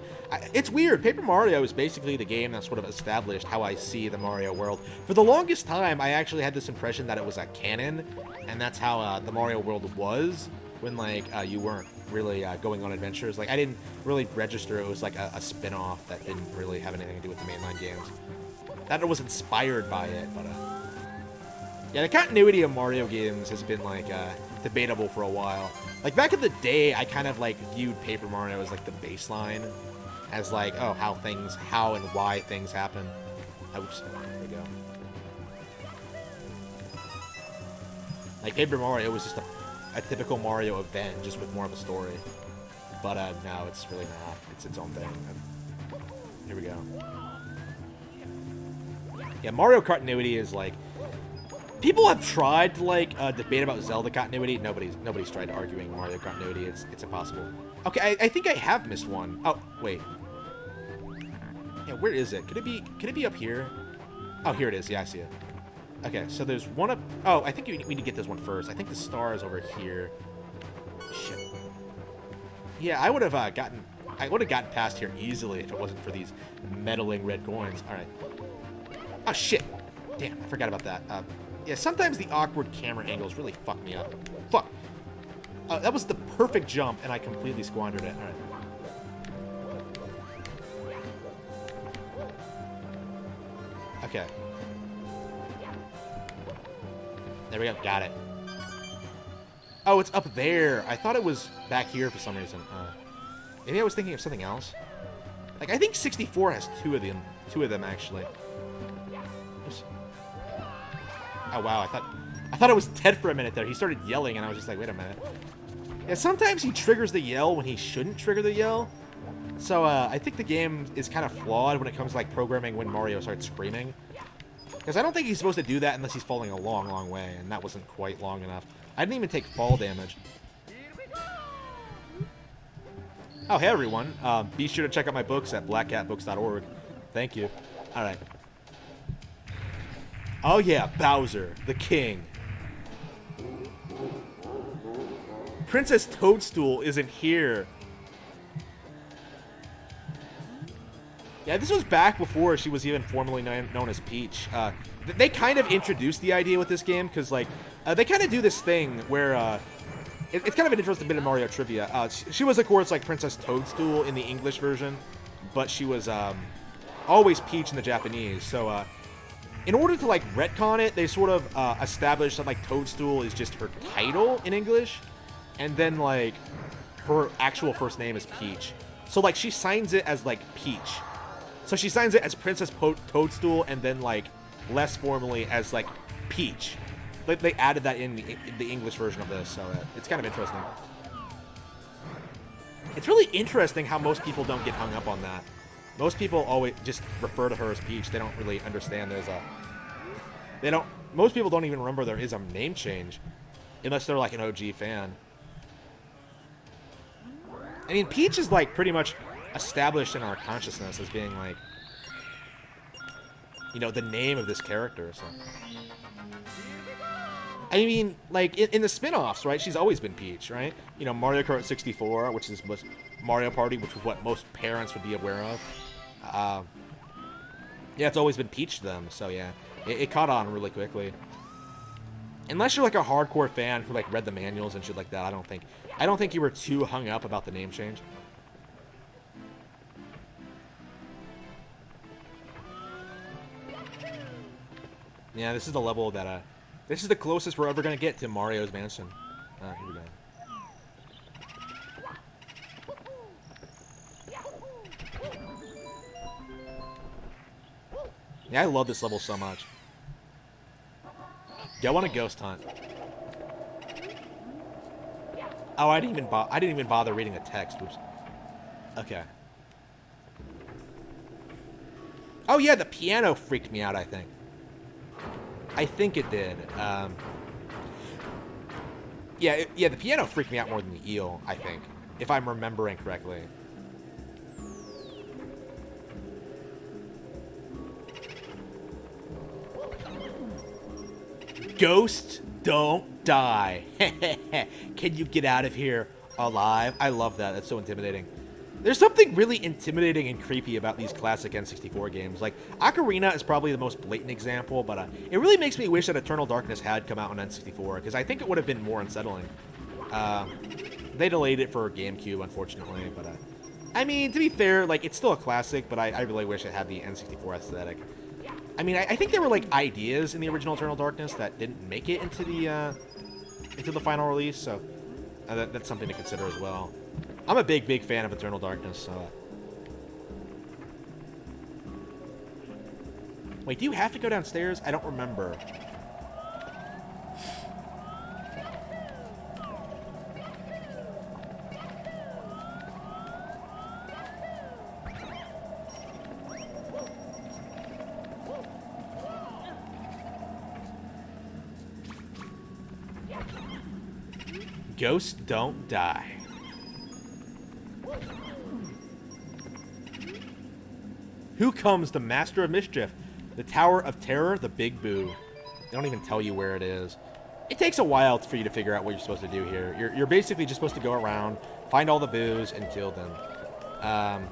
It's weird. Paper Mario is basically the game that sort of established how I see the Mario world. For the longest time, I actually had this impression that it was a canon, and that's how the Mario world was when, like, you weren't really going on adventures. Like, I didn't really register it was, like, a spin-off that didn't really have anything to do with the mainline games. That it was inspired by it, but, yeah, the continuity of Mario games has been, like, debatable for a while. Like, back in the day, I kind of, like, viewed Paper Mario as, like, the baseline. As, like, oh, how and why things happen. Oops, there we go. Like, Paper Mario was just a typical Mario event, just with more of a story. But, no, it's really not. It's its own thing. Here we go. Yeah, Mario continuity is, like... People have tried to, like, debate about Zelda continuity. Nobody's tried arguing Mario continuity. It's impossible. Okay, I think I have missed one. Oh, wait. Yeah, where is it? Could it be up here? Oh, here it is. Yeah, I see it. Okay, so there's one up... Oh, I think we need to get this one first. I think the star is over here. Shit. Yeah, I would have gotten past here easily if it wasn't for these meddling red coins. All right. Oh, shit. Damn, I forgot about that. Yeah, sometimes the awkward camera angles really fuck me up. Fuck. That was the perfect jump, and I completely squandered it. All right. Okay. There we go. Got it. Oh, it's up there. I thought it was back here for some reason. Maybe I was thinking of something else. Like, I think 64 has two of them actually. Oops. Oh wow, I thought it was Ted for a minute there. He started yelling, and I was just like, wait a minute. Yeah, sometimes he triggers the yell when he shouldn't trigger the yell. So, I think the game is kind of flawed when it comes to, like, programming when Mario starts screaming. Because I don't think he's supposed to do that unless he's falling a long, long way, and that wasn't quite long enough. I didn't even take fall damage. Oh, hey, everyone. Be sure to check out my books at blackcatbooks.org. Thank you. All right. Oh, yeah, Bowser, the king. Princess Toadstool isn't here. Yeah, this was back before she was even formally known as Peach. They kind of introduced the idea with this game, because, like, they kind of do this thing where, it's kind of an interesting bit of Mario trivia. She was, of course, like, Princess Toadstool in the English version, but she was, always Peach in the Japanese, so, in order to, like, retcon it, they sort of, established that, like, Toadstool is just her title in English, and then, like, her actual first name is Peach. So, like, she signs it as, like, Peach. So she signs it as Princess Toadstool, and then, like, less formally as, like, Peach. Like, they added that in the English version of this, so it's kind of interesting. It's really interesting how most people don't get hung up on that. Most people always just refer to her as Peach. They don't really understand there's a... Most people don't even remember there is a name change, unless they're, like, an OG fan. I mean, Peach is, like, pretty much established in our consciousness as being, like, you know, the name of this character, so. I mean, like, in the spin-offs, right, she's always been Peach, right? You know, Mario Kart 64, which is Mario Party, which is what most parents would be aware of. Yeah, it's always been Peach to them, so yeah. It caught on really quickly. Unless you're, like, a hardcore fan who, like, read the manuals and shit like that, I don't think you were too hung up about the name change. Yeah, this is the level that, this is the closest we're ever going to get to Mario's Mansion. Here we go. Yeah, I love this level so much. Go on a ghost hunt. Oh, I didn't even bother reading the text. Oops. Okay. Oh yeah, the piano freaked me out, I think. I think it did. Yeah, the piano freaked me out more than the eel, I think, if I'm remembering correctly. Ghosts don't die. Can you get out of here alive? I love that. That's so intimidating. There's something really intimidating and creepy about these classic N64 games. Like, Ocarina is probably the most blatant example, but it really makes me wish that Eternal Darkness had come out on N64, because I think it would have been more unsettling. They delayed it for GameCube, unfortunately, but I mean, to be fair, like, it's still a classic, but I really wish it had the N64 aesthetic. I mean, I think there were, like, ideas in the original Eternal Darkness that didn't make it into the final release, so that's something to consider as well. I'm a big fan of Eternal Darkness, so... Wait, do you have to go downstairs? I don't remember. Ghosts don't die. Who comes? The Master of Mischief. The Tower of Terror, the Big Boo. They don't even tell you where it is. It takes a while for you to figure out what you're supposed to do here. You're basically just supposed to go around, find all the boos, and kill them.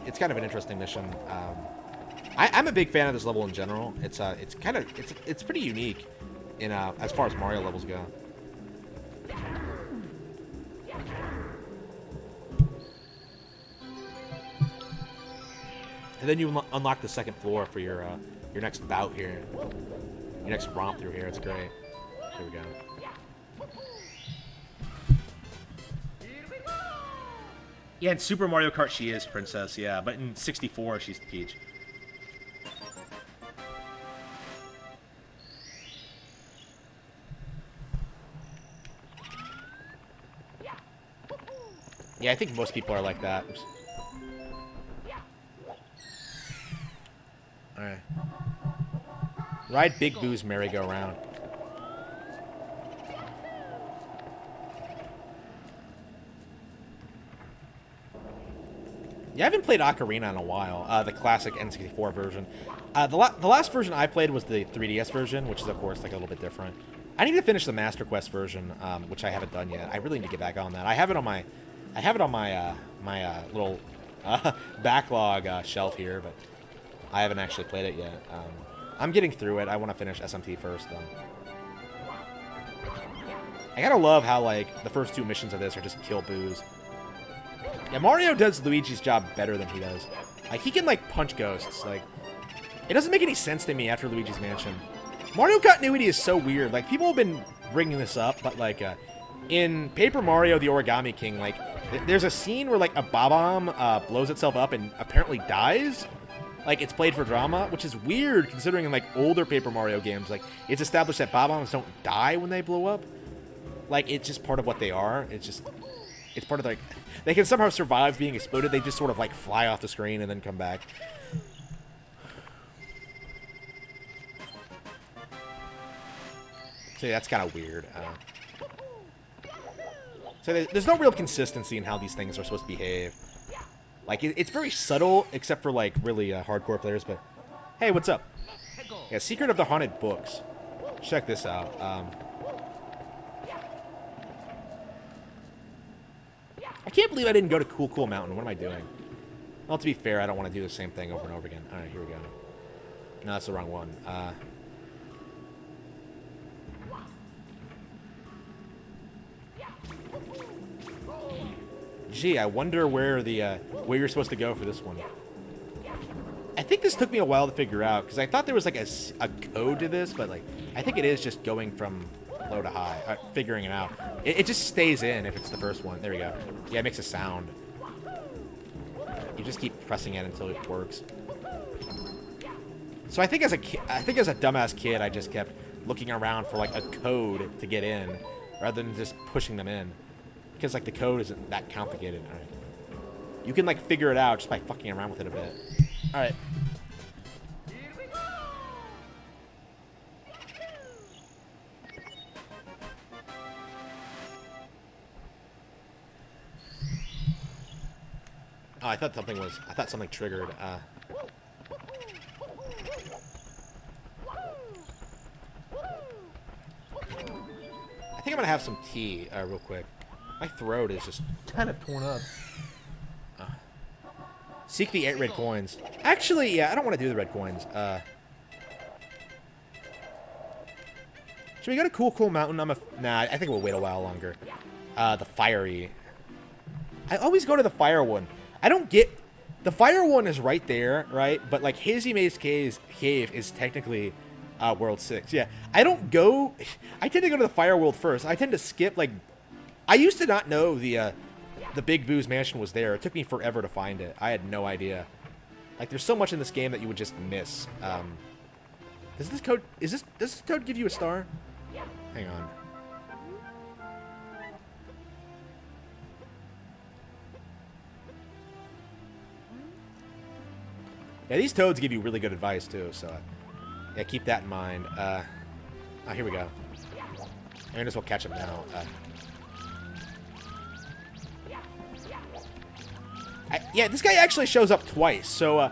It's kind of an interesting mission. I'm a big fan of this level in general. It's pretty unique in as far as Mario levels go. And then you unlock the second floor for your next bout here. Your next romp through here. It's great. Here we go. Yeah, in Super Mario Kart she is Princess, yeah. But in 64 she's Peach. Yeah, I think most people are like that. Oops. Alright. Ride Big Boo's merry-go-round. Yeah, I haven't played Ocarina in a while. The classic N64 version. The last version I played was the 3DS version, which is, of course, like a little bit different. I need to finish the Master Quest version, which I haven't done yet. I really need to get back on that. I have it on my little backlog shelf here, but I haven't actually played it yet. I'm getting through it. I want to finish SMT first, though. I gotta love how, like, the first two missions of this are just kill boos. Yeah, Mario does Luigi's job better than he does. Like, he can, like, punch ghosts. Like, it doesn't make any sense to me after Luigi's Mansion. Mario continuity is so weird. Like, people have been bringing this up, but, like, in Paper Mario the Origami King, like, there's a scene where, like, a Bob-omb blows itself up and apparently dies. Like, it's played for drama, which is weird considering in, like, older Paper Mario games, like, it's established that Bob-ombs don't die when they blow up. Like, it's just part of what they are. It's part of, like, they can somehow survive being exploded. They just sort of, like, fly off the screen and then come back. So, yeah, that's kind of weird. So, there's no real consistency in how these things are supposed to behave. Like, it's very subtle, except for, like, really hardcore players, but... Hey, what's up? Yeah, Secret of the Haunted Books. Check this out. I can't believe I didn't go to Cool Cool Mountain. What am I doing? Well, to be fair, I don't want to do the same thing over and over again. Alright, here we go. No, that's the wrong one. Gee, I wonder where the where you're supposed to go for this one. think this took me a while to figure out, because I thought there was like a code to this, but like I think it is just going from low to high, figuring it out. It just stays in if it's the first one. There we go. Yeah, it makes a sound. You just keep pressing it until it works. So I think as a dumbass kid, I just kept looking around for like a code to get in, rather than just pushing them in, because like the code isn't that complicated. All right. You can like figure it out just by fucking around with it a bit. All right. Oh, I thought something triggered. I think I'm gonna have some tea real quick. My throat is just kind of torn up. Seek the 8 red coins. Actually, yeah, I don't want to do the red coins. Should we go to Cool Mountain? Nah, I think we'll wait a while longer. The fiery. I always go to the fire one. I don't get... The fire one is right there, right? But, like, Hazy Maze Cave is technically World 6. Yeah, I don't go... I tend to go to the fire world first. I tend to skip, like... I used to not know the Big Boo's mansion was there. It took me forever to find it. I had no idea. Like, there's so much in this game that you would just miss. Does this code give you a star? Hang on. Yeah, these toads give you really good advice, too, so... Yeah, keep that in mind. Oh, here we go. I might as well catch him now. Yeah, this guy actually shows up twice, so,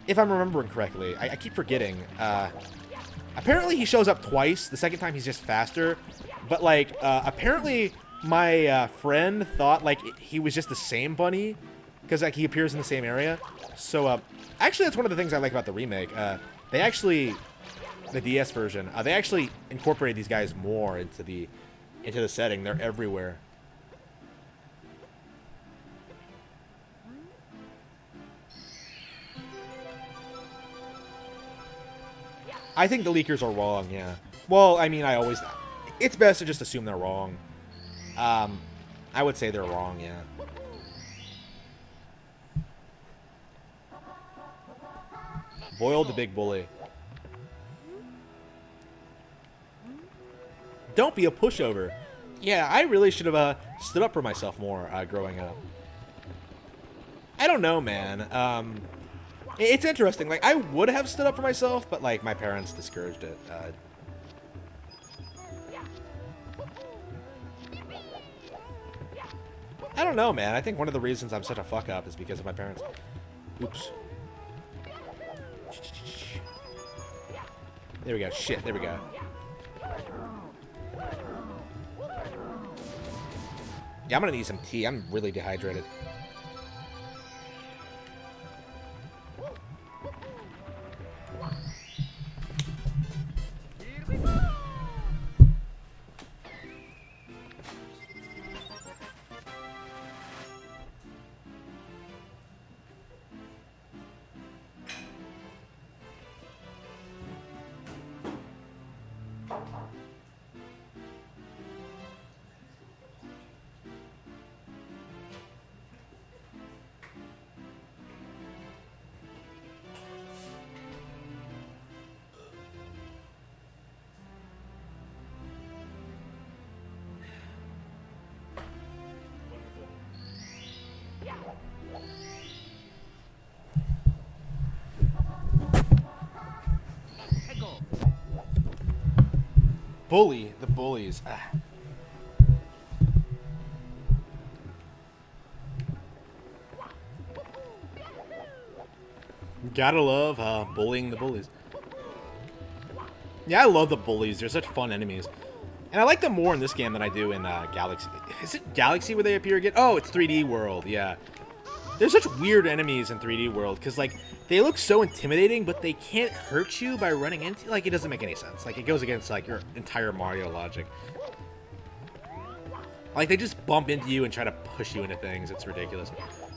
if I'm remembering correctly. I keep forgetting. Apparently he shows up twice. The second time he's just faster. But, like, apparently my friend thought, like, he was just the same bunny. Because, like, he appears in the same area. So, actually, that's one of the things I like about the remake. They actually... The DS version. They actually incorporated these guys more into the setting. They're everywhere. I think the leakers are wrong, yeah. Well, I mean, it's best to just assume they're wrong. I would say they're wrong, yeah. Boil the big bully. Don't be a pushover. Yeah, I really should have stood up for myself more growing up. I don't know, man. It's interesting. Like, I would have stood up for myself, but, like, my parents discouraged it. I don't know, man. I think one of the reasons I'm such a fuck-up is because of my parents. Oops. There we go. Shit, there we go. Yeah, I'm gonna need some tea. I'm really dehydrated. The bullies. Gotta love bullying the bullies. Yeah, I love the bullies. They're such fun enemies. And I like them more in this game than I do in Galaxy. Is it Galaxy where they appear again? Oh, it's 3D World, yeah. There's such weird enemies in 3D World, because, like, they look so intimidating, but they can't hurt you by running into... Like, it doesn't make any sense. Like, it goes against, like, your entire Mario logic. Like, they just bump into you and try to push you into things. It's ridiculous.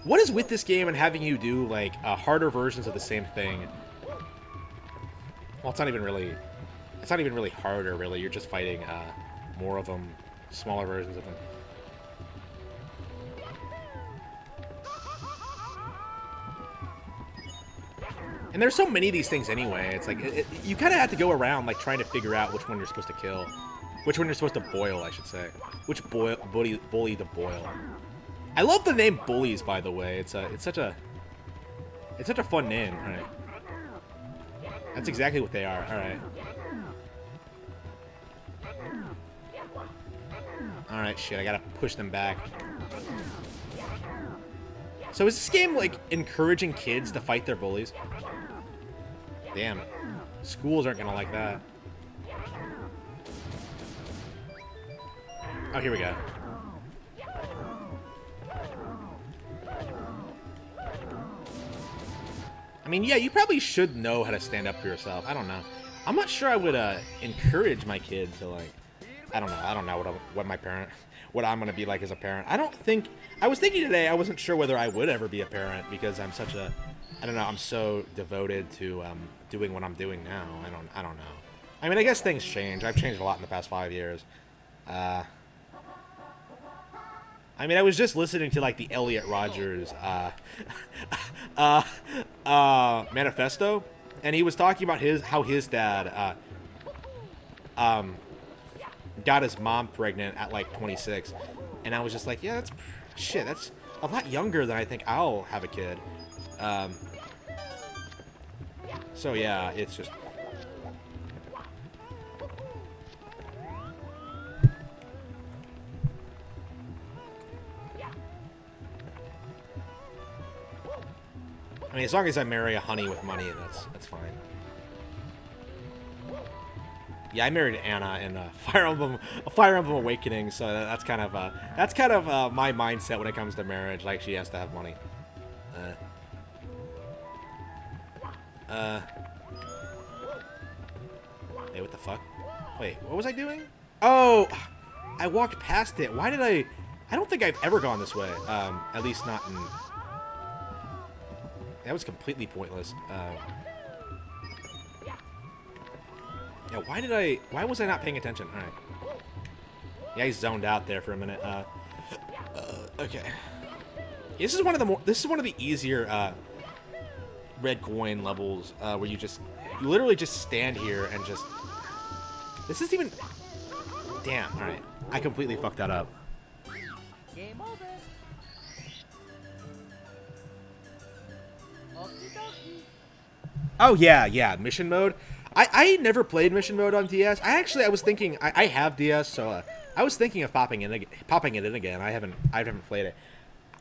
What is with this game and having you do, like, harder versions of the same thing? Well, it's not even really harder, really. You're just fighting more of them, smaller versions of them. And there's so many of these things anyway. It's like, you kind of have to go around, like, trying to figure out which one you're supposed to kill. Which one you're supposed to boil, I should say. Which bully to boil. I love the name Bullies, by the way. It's such a fun name. All right. That's exactly what they are. All right. All right, shit. I gotta push them back. So is this game, like, encouraging kids to fight their bullies? Damn. Schools aren't gonna like that. Oh, here we go. I mean, yeah, you probably should know how to stand up for yourself. I don't know. I'm not sure I would encourage my kid to, like, I don't know what I'm gonna be like as a parent. I was thinking today, I wasn't sure whether I would ever be a parent because I'm such a, I don't know, I'm so devoted to doing what I'm doing now. I don't know. I mean, I guess things change. I've changed a lot in the past 5 years. I mean, I was just listening to, like, the Elliot Rodgers manifesto, and he was talking about how his dad got his mom pregnant at, like, 26, and I was just like, yeah, that's a lot younger than I think I'll have a kid. So yeah, it's just. I mean, as long as I marry a honey with money, that's fine. Yeah, I married Anna in Fire Emblem Awakening, so that's kind of my mindset when it comes to marriage. Like, she has to have money. Hey, what the fuck? Wait, what was I doing? Oh, I walked past it. Why did I don't think I've ever gone this way. At least not in. That was completely pointless. Yeah, why was I not paying attention? All right. Yeah, I zoned out there for a minute. Okay. This is one of the easier red coin levels where you literally just stand here and just. This isn't even. Damn. All right. I completely fucked that up. Game over. Oh yeah, mission mode. I never played mission mode on DS. I was thinking I have DS, so I was thinking of popping it in again. I haven't played it.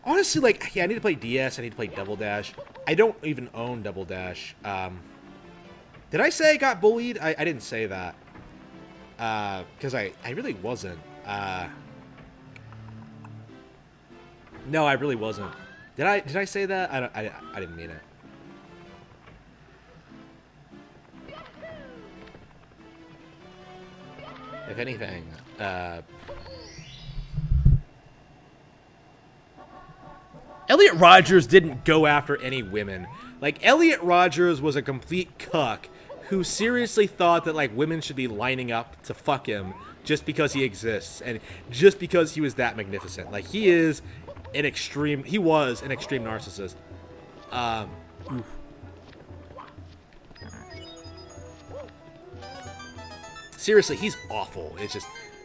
Honestly, like, yeah, I need to play DS. I need to play Double Dash. I don't even own Double Dash. Did I say I got bullied? I didn't say that. Because I really wasn't. No, I really wasn't. Did I say that? I didn't mean it. If anything, Elliot Rodgers didn't go after any women. Like, Elliot Rodgers was a complete cuck who seriously thought that, like, women should be lining up to fuck him just because he exists and just because he was that magnificent. Like, he was an extreme narcissist. Oof. Seriously, he's awful.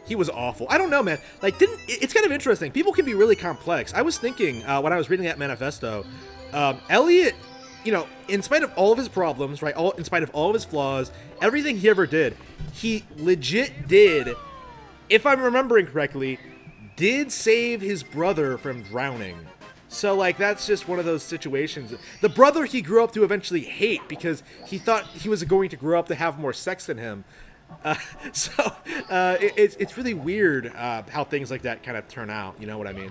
He was awful. I don't know, man. Like, it's kind of interesting. People can be really complex. I was thinking when I was reading that manifesto, Elliot, in spite of all of his problems, right, in spite of all of his flaws, everything he ever did, he legit did, if I'm remembering correctly, did save his brother from drowning. So, like, that's just one of those situations. The brother he grew up to eventually hate because he thought he was going to grow up to have more sex than him. It's really weird how things like that kind of turn out. You know what I mean?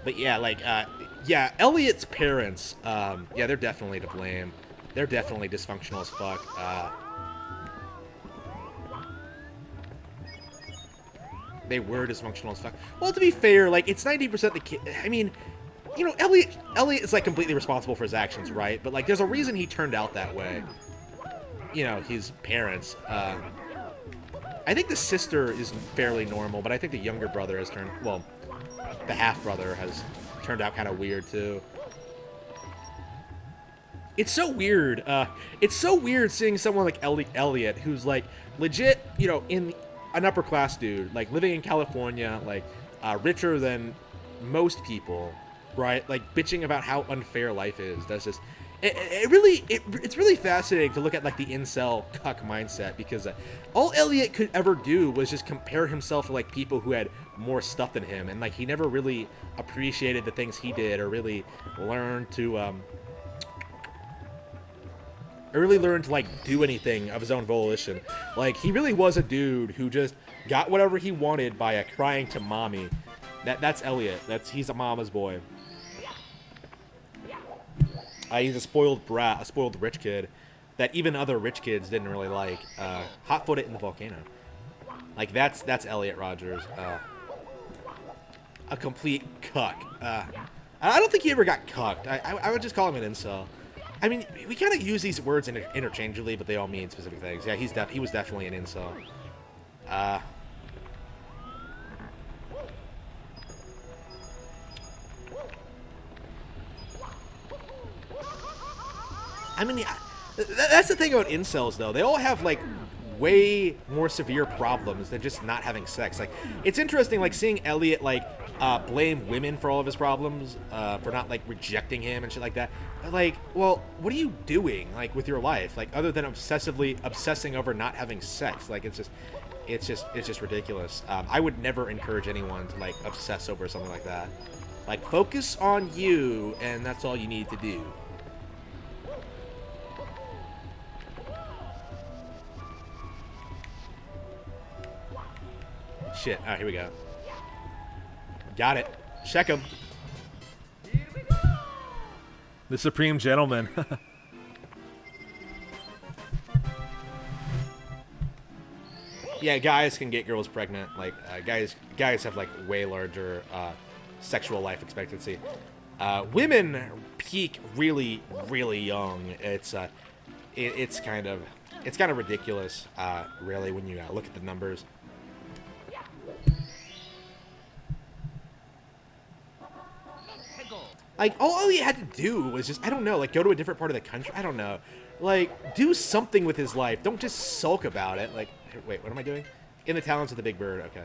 But yeah, like, yeah, Elliot's parents, yeah, they're definitely to blame. They're definitely dysfunctional as fuck. they were dysfunctional as fuck. Well, to be fair, like, it's 90% the kid. I mean, you know, Elliot is, like, completely responsible for his actions, right? But, like, there's a reason he turned out that way. You know, his parents. I think the sister is fairly normal, but I think the younger brother has turned, well, the half-brother has turned out kind of weird, too. It's so weird. It's so weird seeing someone like Elliot, who's, like, legit, you know, in an upper-class dude, like, living in California, like, richer than most people, right? Like, bitching about how unfair life is. That's just... It's really fascinating to look at, like, the incel cuck mindset, because all Elliot could ever do was just compare himself to, like, people who had more stuff than him, and, like, he never really appreciated the things he did, or really learned to, like, do anything of his own volition. Like, he really was a dude who just got whatever he wanted by crying to mommy. That's Elliot. He's a mama's boy. He's a spoiled brat, a spoiled rich kid that even other rich kids didn't really like. Hot-footed in the volcano. Like, that's Elliot Rogers. A complete cuck. I don't think he ever got cucked. I would just call him an incel. I mean, we kind of use these words interchangeably, but they all mean specific things. Yeah, he was definitely an incel. I mean, that's the thing about incels, though. They all have, like, way more severe problems than just not having sex. Like, it's interesting, like, seeing Elliot, like, blame women for all of his problems, for not, like, rejecting him and shit like that. Like, well, what are you doing, like, with your life? Like, other than obsessing over not having sex. Like, it's just ridiculous. I would never encourage anyone to, like, obsess over something like that. Like, focus on you, and that's all you need to do. Shit. Alright, here we go. Got it. Check him. The Supreme Gentleman. Yeah, guys can get girls pregnant. Like, guys have, like, way larger sexual life expectancy. Women peak really, really young. It's kind of ridiculous, really, when you look at the numbers. Like, all he had to do was just, I don't know, like, go to a different part of the country. I don't know. Like, do something with his life. Don't just sulk about it. Like, wait, what am I doing? In the Talons of the Big Bird. Okay.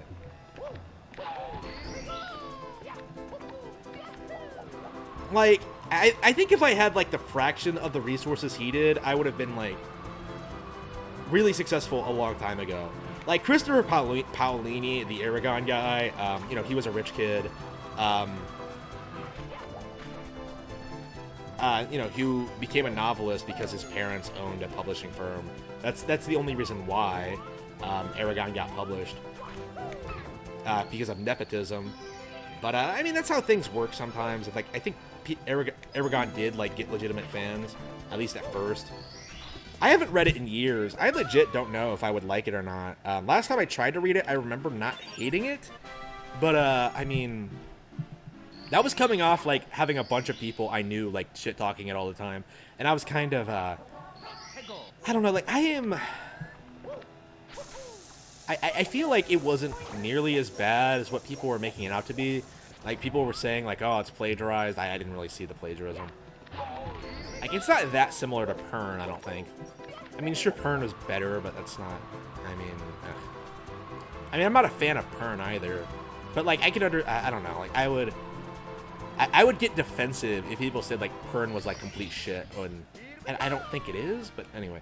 Like, I think if I had, like, the fraction of the resources he did, I would have been, like, really successful a long time ago. Like, Christopher Paolini, the Aragon guy, you know, he was a rich kid. You know, who became a novelist because his parents owned a publishing firm. That's the only reason why Aragon got published, because of nepotism. But I mean, that's how things work sometimes. Like, I think Aragon did, like, get legitimate fans, at least at first. I haven't read it in years. I legit don't know if I would like it or not. Last time I tried to read it, I remember not hating it, but I mean, that was coming off, like, having a bunch of people I knew, like, shit-talking it all the time. And I was kind of, I don't know, like, I feel like it wasn't nearly as bad as what people were making it out to be. Like, people were saying, like, oh, it's plagiarized. I didn't really see the plagiarism. Like, it's not that similar to Pern, I don't think. I mean, sure, Pern was better, but that's not, I mean, I'm not a fan of Pern either. But, like, I could I don't know, like, I would get defensive if people said, like, Pern was, like, complete shit, and I don't think it is, but anyway.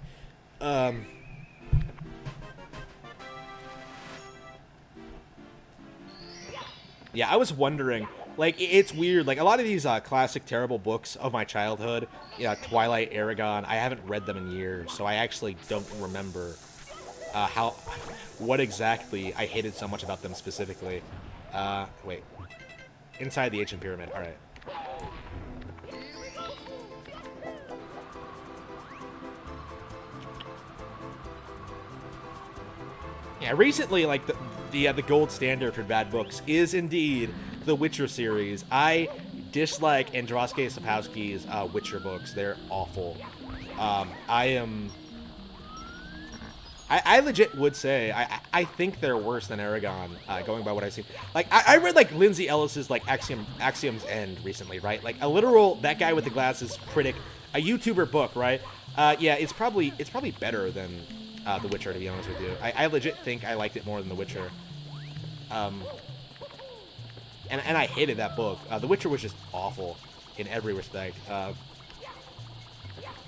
Yeah, I was wondering, like, it's weird, like, a lot of these classic terrible books of my childhood, Twilight, Aragon, I haven't read them in years, so I actually don't remember what exactly I hated so much about them specifically. Wait. Inside the Ancient Pyramid. All right. Yeah, recently, like, the gold standard for bad books is indeed the Witcher series. I dislike Andrzej Sapkowski's Witcher books. They're awful. I legit would say I think they're worse than Aragon, going by what I've seen. Like I read like Lindsay Ellis's like Axiom's End recently, right? Like a literal that guy with the glasses critic, a YouTuber book, right? Yeah, it's probably better than The Witcher, to be honest with you. I legit think I liked it more than The Witcher. And I hated that book. The Witcher was just awful in every respect.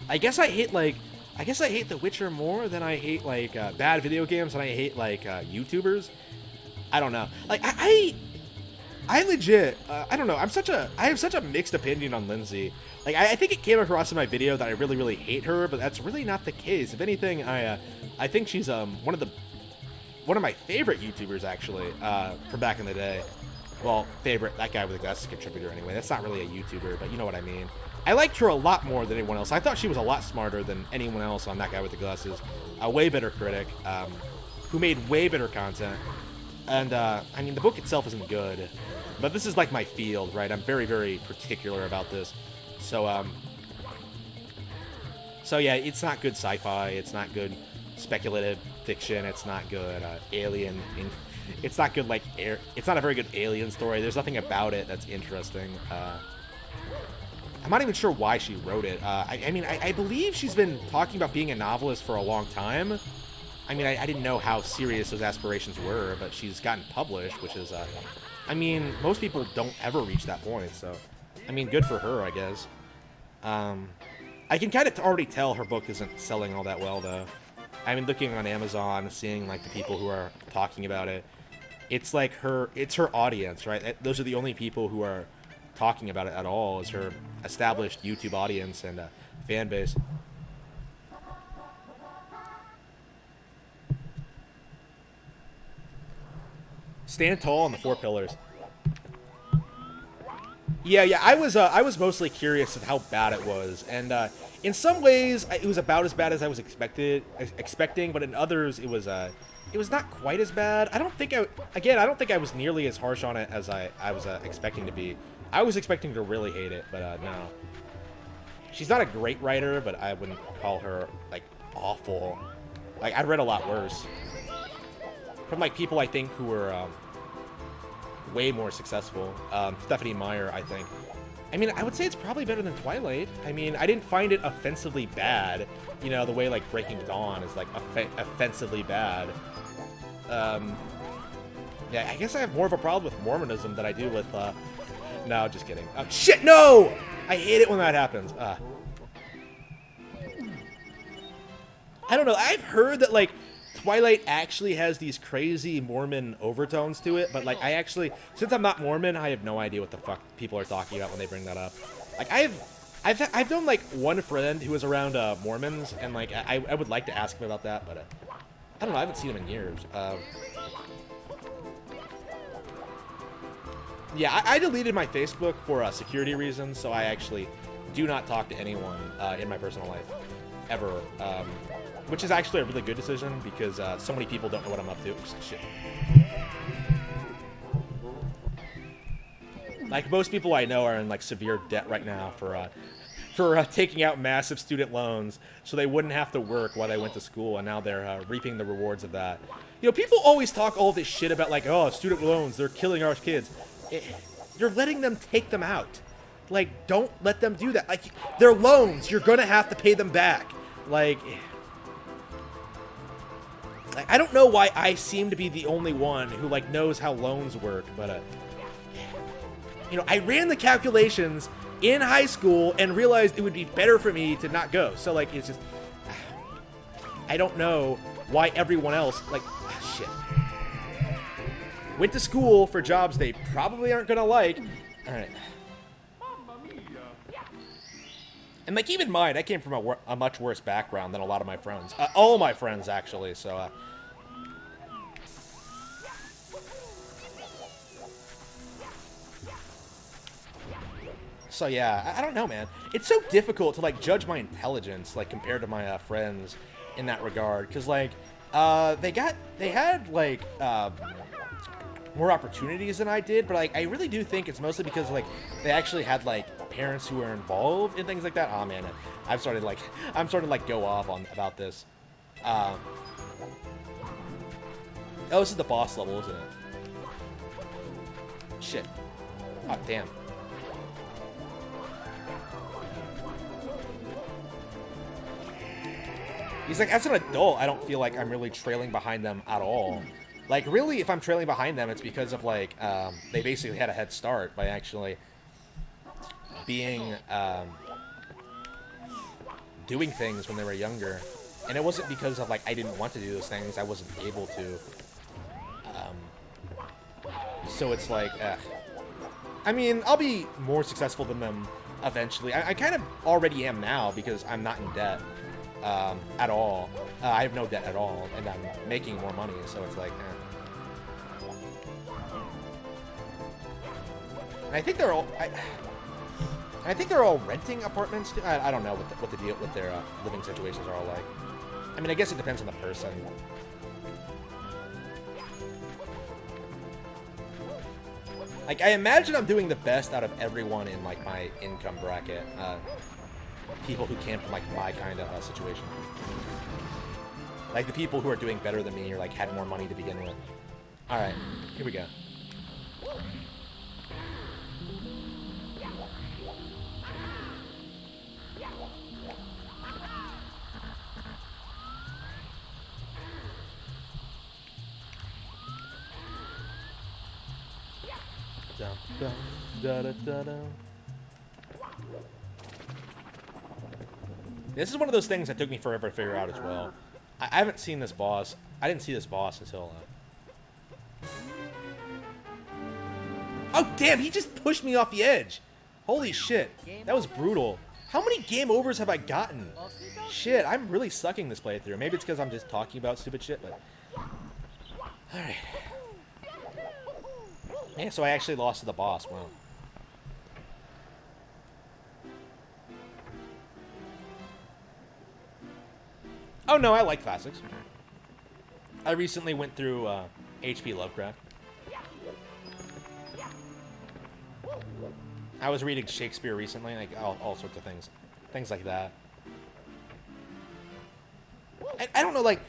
I guess I hate The Witcher more than I hate like bad video games, and I hate like YouTubers. I don't know. Like I legit I don't know. I have such a mixed opinion on Lindsay. Like I think it came across in my video that I really hate her, but that's really not the case. If anything, I think she's one of my favorite YouTubers actually from back in the day. Well, favorite, that guy with the glasses contributor anyway. That's not really a YouTuber, but you know what I mean. I liked her a lot more than anyone else. I thought she was a lot smarter than anyone else on that guy with the glasses. A way better critic, who made way better content. And, I mean, the book itself isn't good, but this is like my field, right? I'm very particular about this. So yeah, it's not good sci-fi. It's not good speculative fiction. It's not good alien. It's not good like it's not a very good alien story. There's nothing about it that's interesting. I'm not even sure why she wrote it. I mean, I believe she's been talking about being a novelist for a long time. I mean, I didn't know how serious those aspirations were, but she's gotten published, which is, I mean, most people don't ever reach that point, so, I mean, good for her, I guess. I can kind of already tell her book isn't selling all that well, though. I mean, looking on Amazon, seeing, like, the people who are talking about it, it's like it's her audience, right? Those are the only people who are talking about it at all, is her established YouTube audience and fan base. Stand tall on the 4 pillars. Yeah, I was mostly curious of how bad it was, and in some ways it was about as bad as I was expecting, but in others it was not quite as bad. I don't think I was nearly as harsh on it as I was expecting to be. I was expecting to really hate it, but no. She's not a great writer, but I wouldn't call her like awful. Like I've read a lot worse from like people I think who were way more successful. Stephanie Meyer, I think. I mean, I would say it's probably better than Twilight. I mean, I didn't find it offensively bad. You know, the way like Breaking Dawn is like offensively bad. Yeah, I guess I have more of a problem with Mormonism than I do with. No, just kidding. Shit, no! I hate it when that happens. I don't know. I've heard that like Twilight actually has these crazy Mormon overtones to it, but like since I'm not Mormon, I have no idea what the fuck people are talking about when they bring that up. Like I've known like one friend who was around Mormons, and like I would like to ask him about that, but I don't know. I haven't seen him in years. Yeah, I deleted my Facebook for security reasons, so I actually do not talk to anyone in my personal life ever. Which is actually a really good decision because so many people don't know what I'm up to. Oops, shit. Like most people I know are in like severe debt right now for taking out massive student loans so they wouldn't have to work while they went to school, and now they're reaping the rewards of that. You know, people always talk all this shit about like, oh, student loans, they're killing our kids. You're letting them take them out. Like, don't let them do that. Like, they're loans. You're gonna have to pay them back. Like, I don't know why I seem to be the only one who like knows how loans work, but you know, I ran the calculations in high school and realized it would be better for me to not go. So like, it's just, I don't know why everyone else like, shit, went to school for jobs they probably aren't gonna like. All right. And like, keep in mind, I came from a much worse background than a lot of my friends. All my friends, actually, so... So yeah, I don't know, man. It's so difficult to like judge my intelligence, like compared to my friends in that regard, because like, They had like more opportunities than I did, but like I really do think it's mostly because like they actually had like parents who were involved in things like that. Oh man, I'm starting to like go off on about this. Oh, this is the boss level, isn't it? Shit. Oh damn. He's like, as an adult, I don't feel like I'm really trailing behind them at all. Like, really, if I'm trailing behind them, it's because of, like, they basically had a head start by actually being, doing things when they were younger. And it wasn't because of, like, I didn't want to do those things. I wasn't able to. So it's like, I mean, I'll be more successful than them eventually. I kind of already am now because I'm not in debt. At all. I have no debt at all, and I'm making more money, so it's like, And I think they're all, I think they're all renting apartments. I don't know what the deal with their living situations are all like. I mean, I guess it depends on the person. Like, I imagine I'm doing the best out of everyone in like my income bracket. People who came from like my kind of situation. Like the people who are doing better than me or like had more money to begin with. All right, here we go. This is one of those things that took me forever to figure out as well. I haven't seen this boss. I didn't see this boss until... Oh, damn! He just pushed me off the edge! Holy shit. That was brutal. How many game overs have I gotten? Shit, I'm really sucking this playthrough. Maybe it's because I'm just talking about stupid shit, but... Alright. Yeah, so I actually lost to the boss. Wow. Oh no, I like classics. I recently went through H.P. Lovecraft. I was reading Shakespeare recently, like all sorts of things. Things like that. I don't know, like...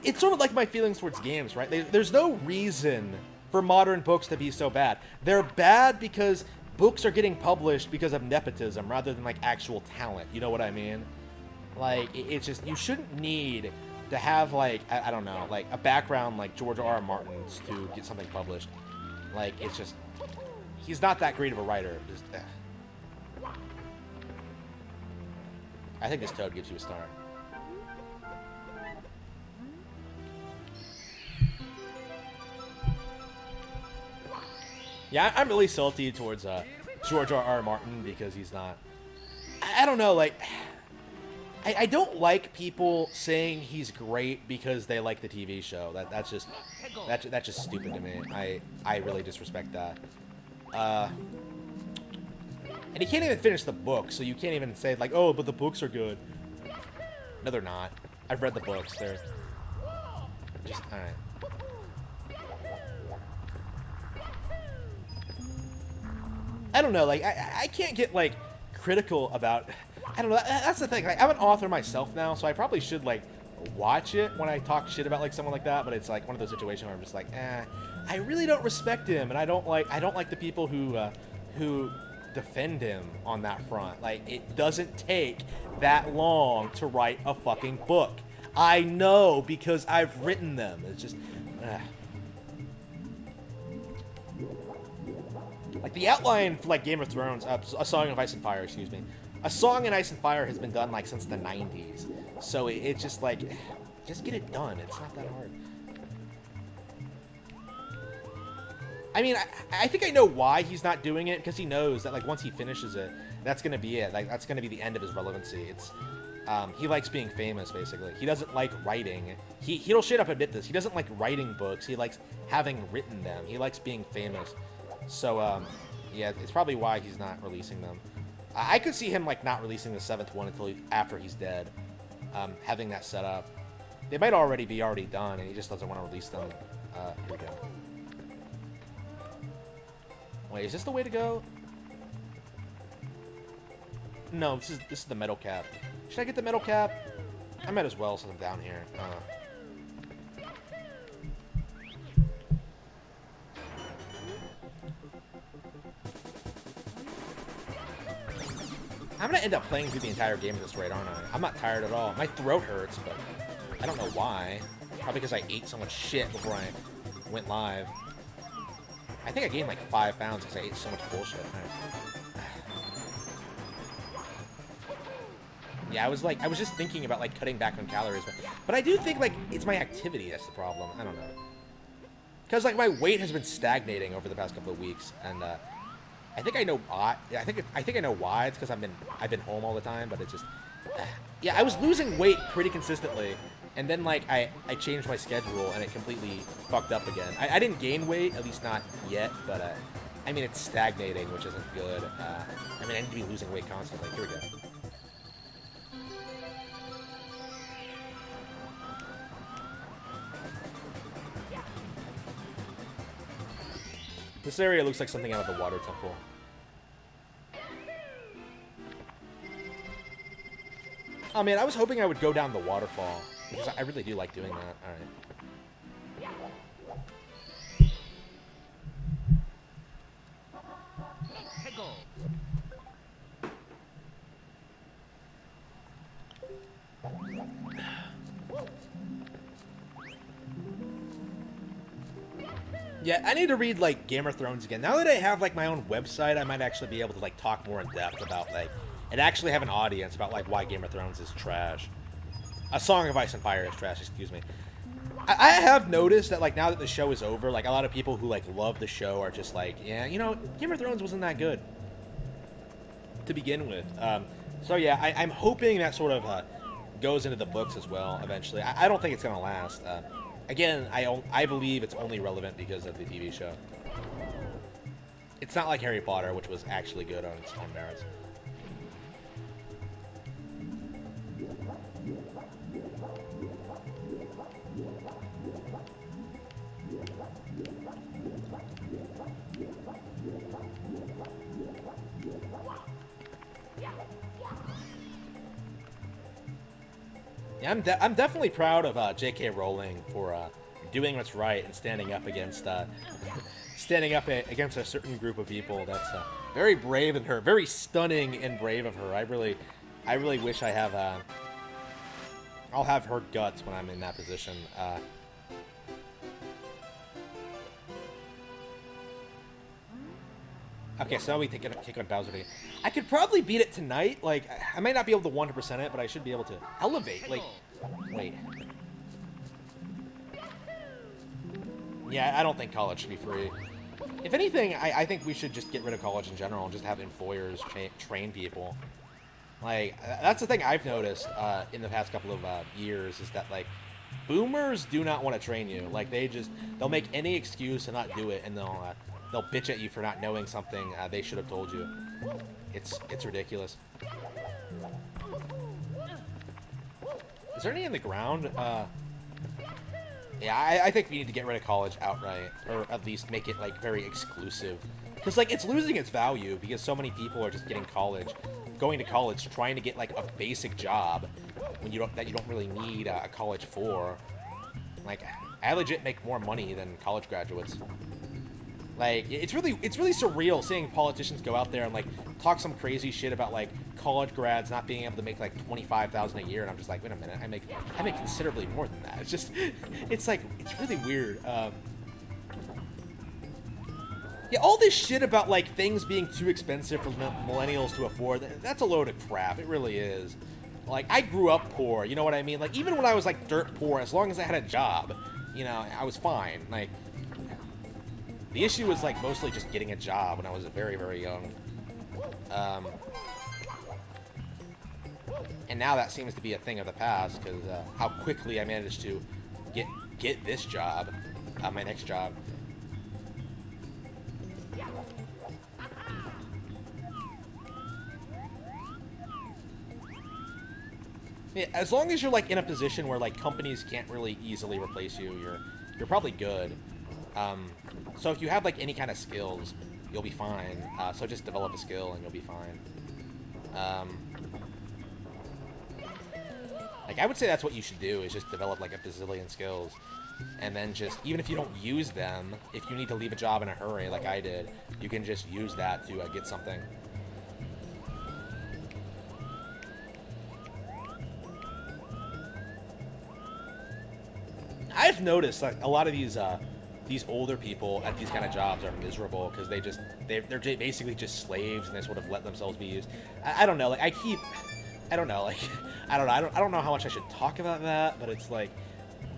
It's sort of like my feelings towards games, right? There's no reason for modern books to be so bad. They're bad because books are getting published because of nepotism rather than, like, actual talent. You know what I mean? Like, it's just, you shouldn't need to have, like, I don't know, like, a background like George R.R. Martin's to get something published. Like, it's just, he's not that great of a writer. Just, I think this toad gives you a star. Yeah, I'm really salty towards George R.R. Martin because he's not... I don't know, like... I don't like people saying he's great because they like the TV show. That's just stupid to me. I really disrespect that. And he can't even finish the book, so you can't even say like, oh, but the books are good. No, they're not. I've read the books. They're just all right. I don't know. Like I can't get like critical about. I don't know. That's the thing. Like, I'm an author myself now, so I probably should like watch it when I talk shit about like someone like that. But it's like one of those situations where I'm just like, I really don't respect him, and I don't like the people who defend him on that front. Like, it doesn't take that long to write a fucking book. I know because I've written them. It's just, like the outline for like Game of Thrones, A Song of Ice and Fire, excuse me. A Song in Ice and Fire has been done like since the 90s. So it's just like, just get it done. It's not that hard. I mean, I think I know why he's not doing it, because he knows that like once he finishes it, that's gonna be it. Like that's gonna be the end of his relevancy. It's he likes being famous, basically. He doesn't like writing. He'll straight up admit this. He doesn't like writing books. He likes having written them. He likes being famous. So yeah, it's probably why he's not releasing them. I could see him like not releasing the 7th one until after he's dead, having that set up. They might already be done, and he just doesn't want to release them. Here we go. Wait, is this the way to go? No, this is the metal cap. Should I get the metal cap? I might as well since I'm down here. I'm gonna end up playing through the entire game at this rate, aren't I? I'm not tired at all. My throat hurts, but I don't know why. Probably because I ate so much shit before I went live. I think I gained like 5 pounds because I ate so much bullshit. Yeah, I was just thinking about like cutting back on calories, but I do think like it's my activity that's the problem. I don't know. Because like my weight has been stagnating over the past couple of weeks, and I think I know why. I think I know why. It's because I've been home all the time, but it's just yeah. I was losing weight pretty consistently, and then like I changed my schedule and it completely fucked up again. I didn't gain weight, at least not yet, but I mean it's stagnating, which isn't good. I mean I need to be losing weight constantly. Here we go. This area looks like something out of the water temple. Oh man, I was hoping I would go down the waterfall, because I really do like doing that. Alright. Yeah, I need to read, like, Game of Thrones again. Now that I have, like, my own website, I might actually be able to, like, talk more in depth about, like, and actually have an audience about, like, why Game of Thrones is trash. A Song of Ice and Fire is trash, excuse me. I have noticed that, like, now that the show is over, like, a lot of people who, like, love the show are just like, yeah, you know, Game of Thrones wasn't that good to begin with. So, yeah, I'm hoping that sort of goes into the books as well eventually. I don't think it's going to last. Again, I believe it's only relevant because of the TV show. It's not like Harry Potter, which was actually good on its own merits. Yeah, I'm definitely proud of J.K. Rowling for doing what's right and standing up against a certain group of people. That's very brave of her, very stunning and brave of her. I really wish I have. I'll have her guts when I'm in that position. Okay, so now we take a kick on Bowser. I could probably beat it tonight. Like, I might not be able to 100% it, but I should be able to elevate. Like, wait. Yeah, I don't think college should be free. If anything, I think we should just get rid of college in general and just have employers train people. Like, that's the thing I've noticed in the past couple of years is that, like, boomers do not want to train you. Like, they'll make any excuse to not do it, and they'll bitch at you for not knowing something they should have told you. It's ridiculous. Is there any in the ground? Yeah, I think we need to get rid of college outright, or at least make it like very exclusive. Because like it's losing its value because so many people are just going to college, trying to get like a basic job when you don't really need a college for. Like, I legit make more money than college graduates. Like, it's really surreal seeing politicians go out there and like talk some crazy shit about like college grads not being able to make like $25,000 a year, and I'm just like, wait a minute, I make considerably more than that. It's just, it's really weird. Yeah, all this shit about like things being too expensive for millennials to afford, that's a load of crap. It really is. Like, I grew up poor, you know what I mean? Like, even when I was like dirt poor, as long as I had a job, you know, I was fine. Like, the issue was like mostly just getting a job when I was very, very young. And now that seems to be a thing of the past because how quickly I managed to get this job, my next job. Yeah, as long as you're like in a position where like companies can't really easily replace you, you're probably good. So if you have like any kind of skills, you'll be fine. So just develop a skill and you'll be fine. Like I would say that's what you should do, is just develop like a bazillion skills. And then just, even if you don't use them, if you need to leave a job in a hurry like I did, you can just use that to get something. I've noticed like a lot of these older people at these kind of jobs are miserable because they're basically just slaves and they sort of let themselves be used. I don't know, like I don't know, like I don't know how much I should talk about that, but it's like,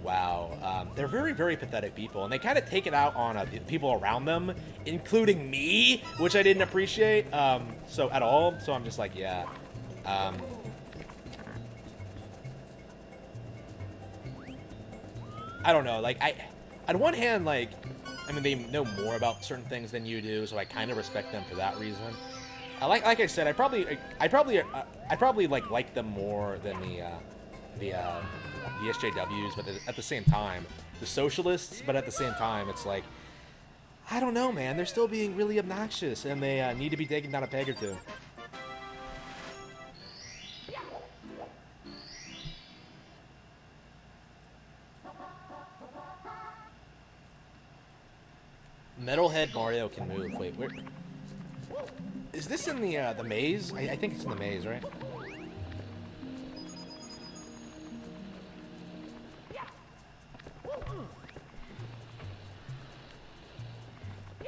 wow, they're very, very pathetic people, and they kind of take it out on the people around them, including me, which I didn't appreciate so at all. So I'm just like, yeah. I don't know, like on one hand, like, I mean, they know more about certain things than you do, so I kind of respect them for that reason. Like I said, I'd probably like them more than the SJWs, but at the same time, the socialists. But at the same time, it's like, I don't know, man. They're still being really obnoxious, and they need to be taken down a peg or two. Metalhead Mario can move. Wait, where? Is this in the maze? I think it's in the maze, right?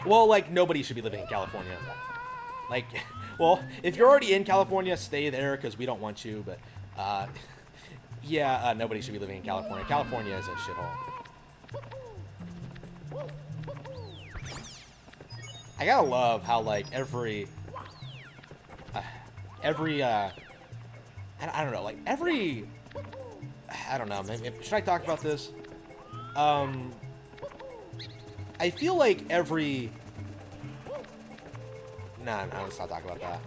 Well, like, nobody should be living in California. Like, well, if you're already in California, stay there, because we don't want you, but, yeah, nobody should be living in California. California is a shithole. I gotta love how, like, every, I don't know, like, I don't know, maybe, should I talk about this? I feel like every, no, let's not talk about that.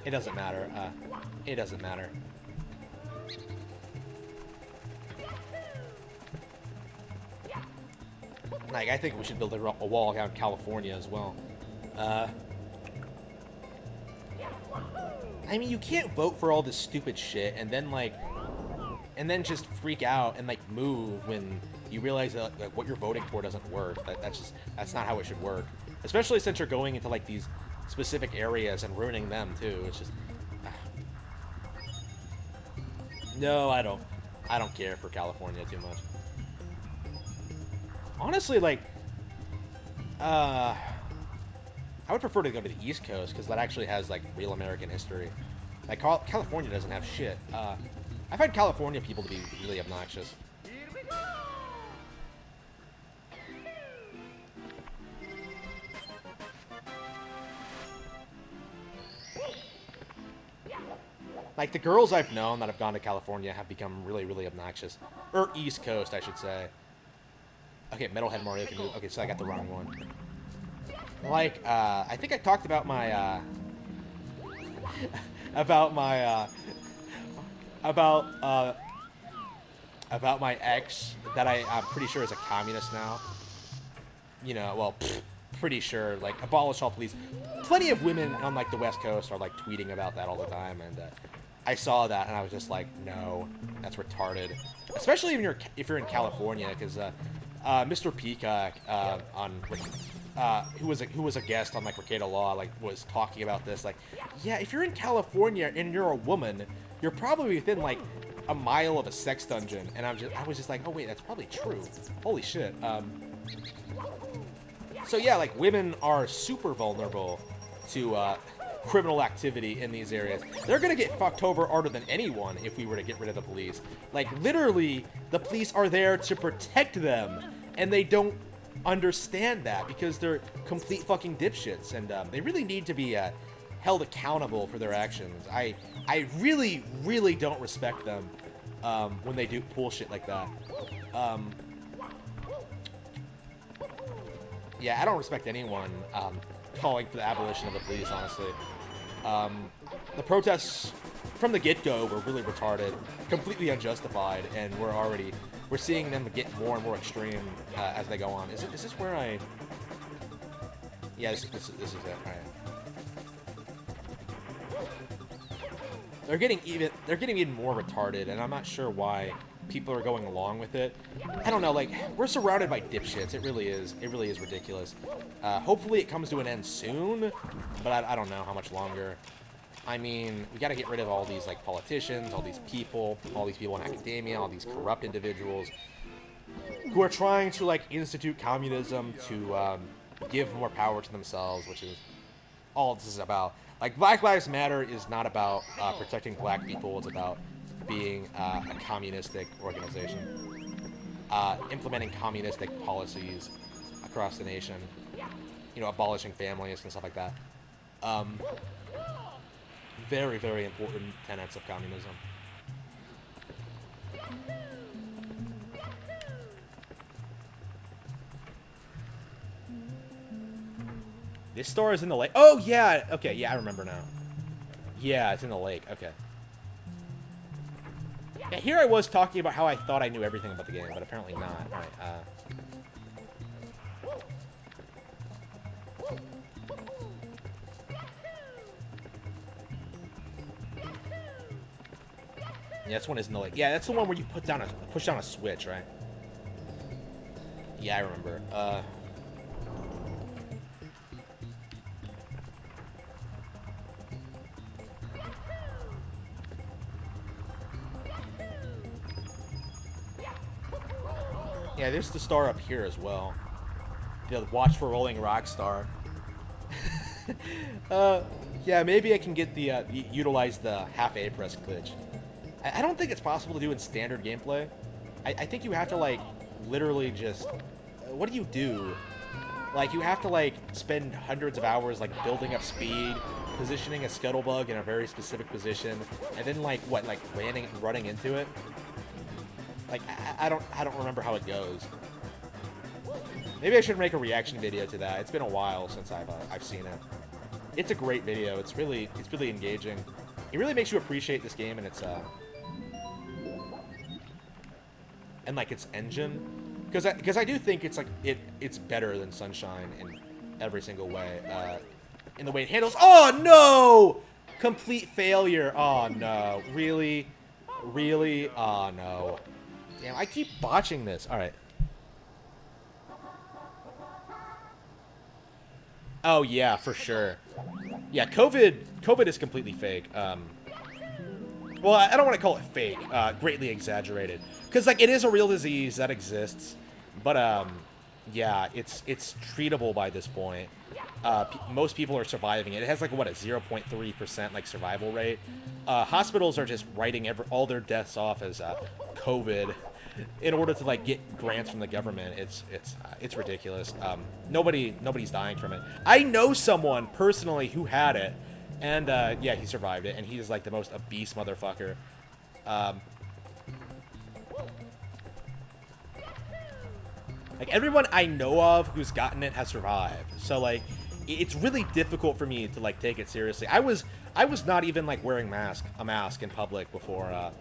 It doesn't matter, it doesn't matter. Like, I think we should build a wall around California as well. I mean, you can't vote for all this stupid shit and then, like, and then just freak out and, like, move when you realize that, like, what you're voting for doesn't work. That's not how it should work. Especially since you're going into, like, these specific areas and ruining them, too. It's just, no, I don't care for California too much. Honestly, like, I would prefer to go to the East Coast, because that actually has, like, real American history. Like, California doesn't have shit. I find California people to be really obnoxious. Here we go! Like, the girls I've known that have gone to California have become really, really obnoxious. Or East Coast, I should say. Okay, Metalhead Mario can move. Okay, so I got the wrong one. Like, I think I talked about my, about my ex that I'm pretty sure is a communist now. You know, well, pretty sure, like, abolish all police. Plenty of women on, like, the West Coast are, like, tweeting about that all the time, and I saw that, and I was just like, no, that's retarded. Especially if you're in California, because Mr. Peacock who was a guest on, like, Recato Law, like, was talking about this, like, yeah, if you're in California and you're a woman, you're probably within, like, a mile of a sex dungeon. And I was just like, oh wait, that's probably true. Holy shit. So yeah, like, women are super vulnerable to criminal activity in these areas. They're gonna get fucked over harder than anyone if we were to get rid of the police. Like, literally, the police are there to protect them, and they don't understand that because they're complete fucking dipshits, and they really need to be held accountable for their actions. I really, really don't respect them when they do bullshit like that. Yeah, I don't respect anyone calling for the abolition of the police, honestly. The protests from the get-go were really retarded, completely unjustified, and we're seeing them get more and more extreme as they go on. Is this where I? Yeah, this is it. All right. They're getting even more retarded, and I'm not sure why people are going along with it. I don't know, like, we're surrounded by dipshits. It really is ridiculous. Hopefully it comes to an end soon, but I don't know how much longer. I mean, we gotta get rid of all these, like, politicians, all these people in academia, all these corrupt individuals who are trying to, like, institute communism to give more power to themselves, which is all this is about. Like, Black Lives Matter is not about protecting black people. It's about being a communistic organization, implementing communistic policies across the nation, you know, abolishing families and stuff like that. Very, very important tenets of communism. This store is in the lake. Oh, yeah. Okay, yeah, I remember now. Yeah, it's in the lake. Okay. Yeah, here I was talking about how I thought I knew everything about the game, but apparently not. All right, yeah, this one is in the lake. Yeah, that's the one where you push down a switch, right? Yeah, I remember. Yeah, there's the star up here as well. The watch for rolling rock star. Yeah, maybe I can get the utilize the half A press glitch. I don't think it's possible to do in standard gameplay. I think you have to, like, literally just... what do you do? Like, you have to, like, spend hundreds of hours, like, building up speed, positioning a scuttlebug in a very specific position, and then, like, what, like, running into it? Like, I don't remember how it goes. Maybe I should make a reaction video to that. It's been a while since I've seen it. It's a great video. It's really engaging. It really makes you appreciate this game and its and, like, its engine, because I do think it's, like, it's better than Sunshine in every single way. In the way it handles. Oh no! Complete failure. Oh no! Really? Oh no! Damn! I keep botching this. All right. Oh yeah, for sure. Yeah, COVID is completely fake. Well, I don't want to call it fake. Greatly exaggerated, because, like, it is a real disease that exists, but yeah, it's treatable by this point. Most people are surviving it. It has, like, what, a 0.3% like survival rate. Hospitals are just writing all their deaths off as COVID in order to, like, get grants from the government. It's ridiculous. Nobody's dying from it. I know someone personally who had it, and yeah, he survived it, and he's, like, the most obese motherfucker. Like, everyone I know of who's gotten it has survived. So, like, it's really difficult for me to, like, take it seriously. I was not even, like, wearing a mask in public before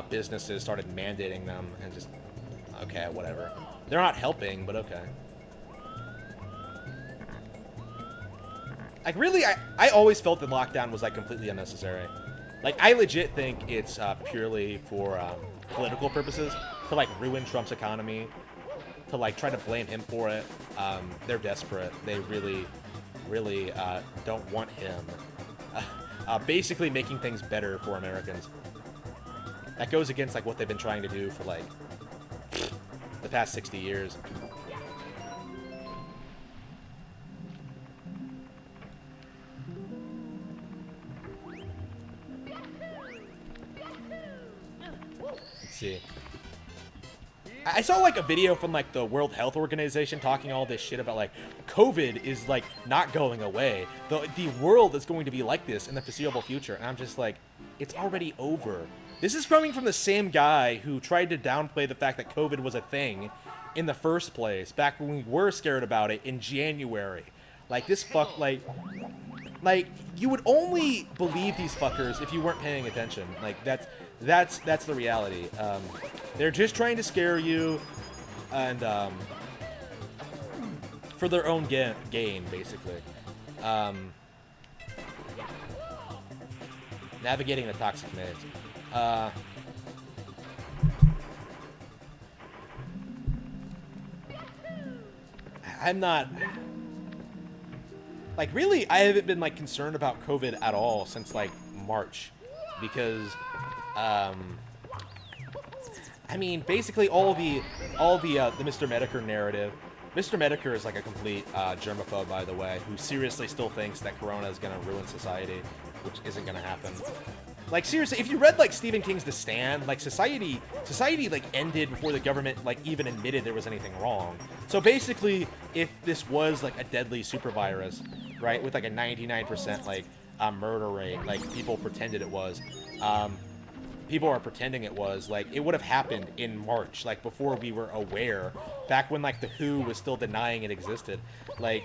businesses started mandating them, and just, okay, whatever. They're not helping, but okay. Like, really, I always felt that lockdown was, like, completely unnecessary. Like, I legit think it's purely for political purposes, to, like, ruin Trump's economy, to, like, try to blame him for it. They're desperate. They really don't want him. Basically making things better for Americans. That goes against, like, what they've been trying to do for, like, the past 60 years. Let's see. I saw, like, a video from, like, the World Health Organization talking all this shit about, like, COVID is, like, not going away. The world is going to be like this in the foreseeable future. And I'm just like, it's already over. This is coming from the same guy who tried to downplay the fact that COVID was a thing in the first place, back when we were scared about it in January. Like, this like, Like, you would only believe these fuckers if you weren't paying attention. Like, that's the reality. They're just trying to scare you, and for their own gain, basically. Navigating the toxic maze. I'm not... Like, really, I haven't been, like, concerned about COVID at all since, like, March. Because, I mean, basically all the Mr. Medicare narrative. Mr. Medicare is, like, a complete germaphobe, by the way, who seriously still thinks that Corona is going to ruin society, which isn't going to happen. Like, seriously, if you read, like, Stephen King's The Stand, like, society, like, ended before the government, like, even admitted there was anything wrong. So, basically, if this was, like, a deadly super virus, right, with, like, a 99%, like, murder rate, like, people pretended it was, people are pretending it was, like, it would have happened in March, like, before we were aware, back when, like, the WHO was still denying it existed. Like,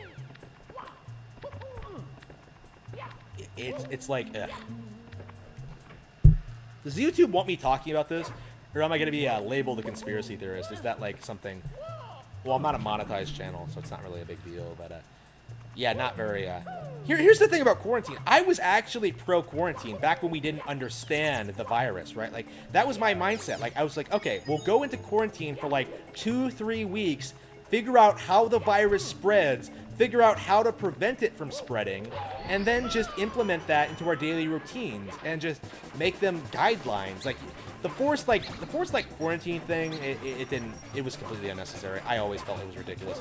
it's like, ugh. Does YouTube want me talking about this? Or am I going to be labeled a conspiracy theorist? Is that, like, something... Well, I'm not a monetized channel, so it's not really a big deal, but, yeah, not very, Here's the thing about quarantine. I was actually pro-quarantine back when we didn't understand the virus, right? Like, that was my mindset. Like, I was like, okay, we'll go into quarantine for, like, 2-3 weeks, figure out how the virus spreads, figure out how to prevent it from spreading, and then just implement that into our daily routines and just make them guidelines. Like, the forced quarantine thing, it was completely unnecessary. I always felt it was ridiculous.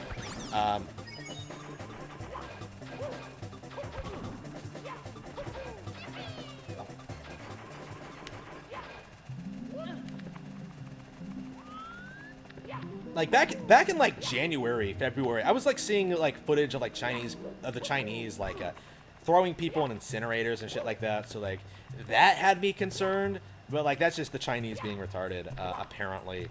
Like, back in, like, January, February, I was, like, seeing, like, footage of, like, the Chinese, like, throwing people in incinerators and shit like that, so, like, that had me concerned, but, like, that's just the Chinese being retarded, apparently.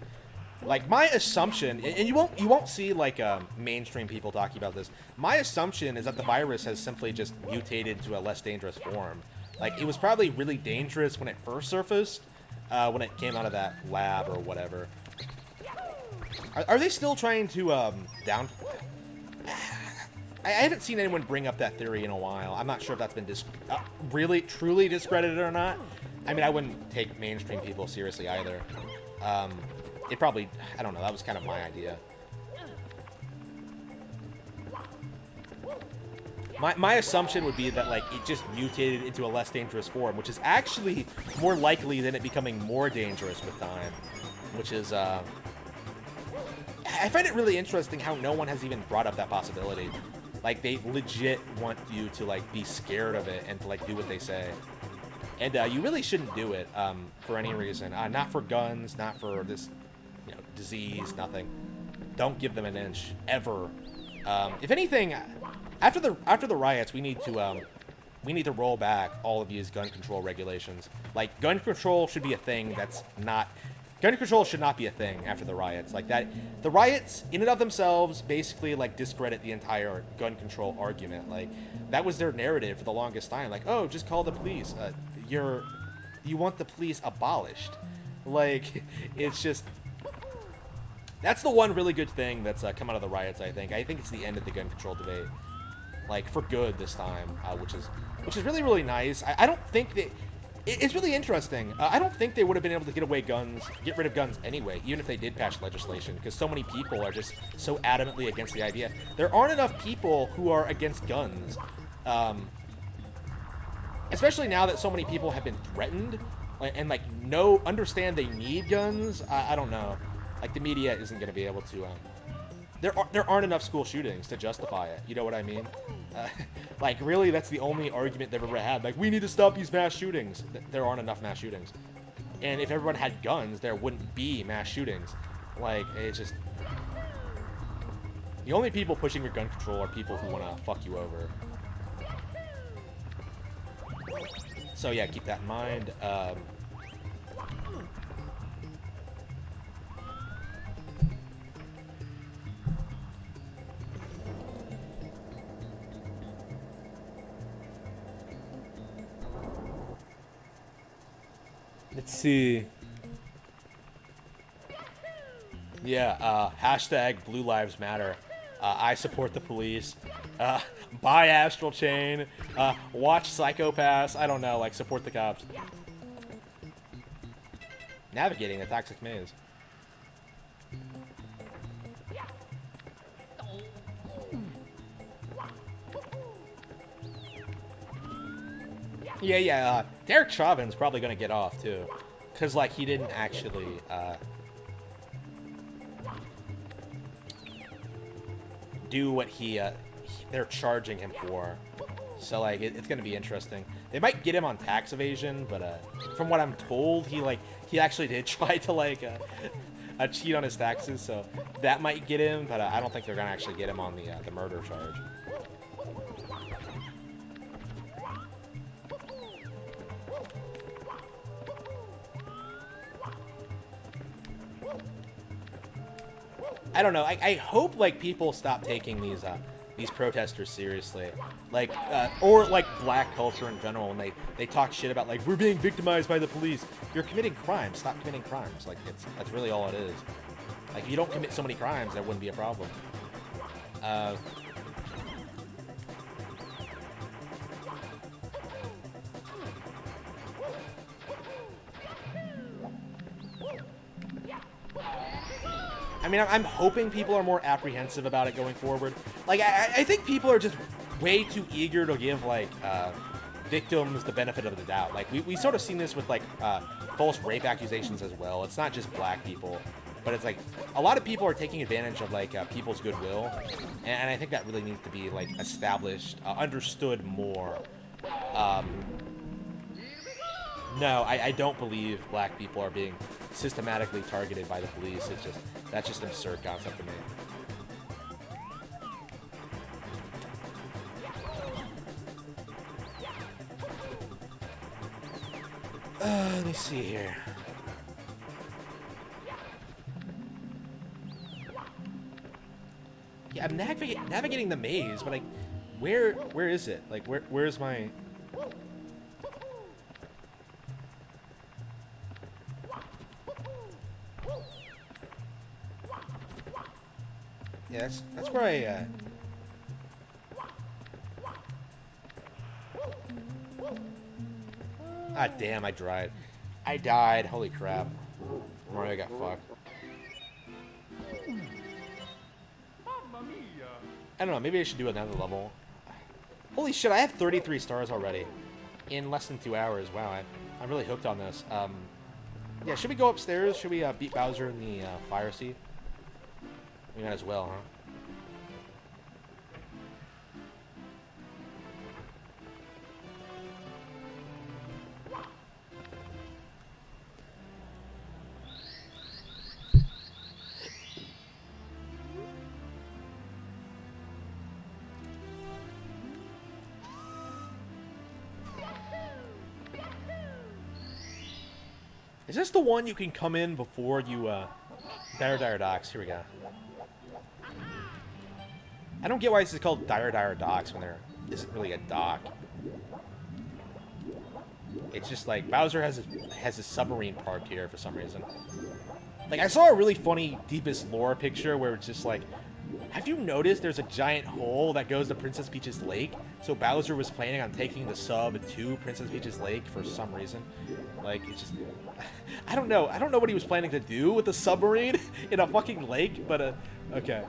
Like, my assumption, and you won't see, like, mainstream people talking about this, my assumption is that the virus has simply just mutated to a less dangerous form. Like, it was probably really dangerous when it first surfaced, when it came out of that lab or whatever. Are they still trying to, down... I haven't seen anyone bring up that theory in a while. I'm not sure if that's been really, truly discredited or not. I mean, I wouldn't take mainstream people seriously either. It probably... I don't know, that was kind of my idea. My assumption would be that, like, it just mutated into a less dangerous form, which is actually more likely than it becoming more dangerous with time. Which is, I find it really interesting how no one has even brought up that possibility. Like, they legit want you to, like, be scared of it and to, like, do what they say. And you really shouldn't do it for any reason. Not for guns, not for this, you know, disease, nothing. Don't give them an inch, ever. If anything, after the riots, we need to roll back all of these gun control regulations. Like, gun control should be a thing that's not... Gun control should not be a thing after the riots. Like, that, the riots, in and of themselves, basically, like, discredit the entire gun control argument. Like, that was their narrative for the longest time. Like, oh, just call the police. You want the police abolished. Like, it's just... That's the one really good thing that's come out of the riots, I think. I think it's the end of the gun control debate. Like, for good this time, which is really, really nice. I don't think that... It's really interesting. I don't think they would have been able to get rid of guns anyway, even if they did pass legislation, because so many people are just so adamantly against the idea. There aren't enough people who are against guns, especially now that so many people have been threatened and like understand they need guns. I don't know. Like, the media isn't going to be able to. There aren't enough school shootings to justify it. You know what I mean? Like, really, that's the only argument they've ever had. Like, we need to stop these mass shootings. There aren't enough mass shootings. And if everyone had guns, there wouldn't be mass shootings. Like, it's just... The only people pushing for gun control are people who want to fuck you over. So, yeah, keep that in mind. Let's see. Yeah, hashtag Blue Lives Matter. I support the police. Buy Astral Chain. Watch Psychopaths. I don't know, like, support the cops. Navigating the toxic maze. Yeah. Derek Chauvin's probably gonna get off too, cause like he didn't actually do what they're charging him for. So like it's gonna be interesting. They might get him on tax evasion, but from what I'm told, he actually did try to like cheat on his taxes, so that might get him. But I don't think they're gonna actually get him on the murder charge. I don't know. I hope like people stop taking these protesters seriously, like or like black culture in general, when they talk shit about like we're being victimized by the police. You're committing crimes. Stop committing crimes. Like that's really all it is. Like if you don't commit so many crimes, that wouldn't be a problem. I mean, I'm hoping people are more apprehensive about it going forward. Like, I think people are just way too eager to give, like, victims the benefit of the doubt. Like, we sort of seen this with, like, false rape accusations as well. It's not just black people, but it's, like, a lot of people are taking advantage of, like, people's goodwill. And I think that really needs to be, like, established, understood more. No, I don't believe black people are being systematically targeted by the police. That's just an absurd concept to me. Let me see here. Yeah, I'm navigating the maze, but like, where is it? Like, where's my? Yeah, that's where I. Ah, damn! I died. I died. Holy crap! Mario got fucked. I don't know. Maybe I should do another level. Holy shit! I have 33 stars already in less than 2 hours. Wow, I'm really hooked on this. Yeah, should we go upstairs? Should we beat Bowser in the fire seat? We might as well, huh? Is this the one you can come in before you, Dire Docks? Here we go. I don't get why this is called Dire Docks when there isn't really a dock. It's just like, Bowser has a submarine parked here for some reason. Like, I saw a really funny Deepest Lore picture where it's just like, have you noticed there's a giant hole that goes to Princess Peach's Lake? So Bowser was planning on taking the sub to Princess Peach's Lake for some reason. Like, it's just... I don't know. I don't know what he was planning to do with the submarine in a fucking lake, but, okay.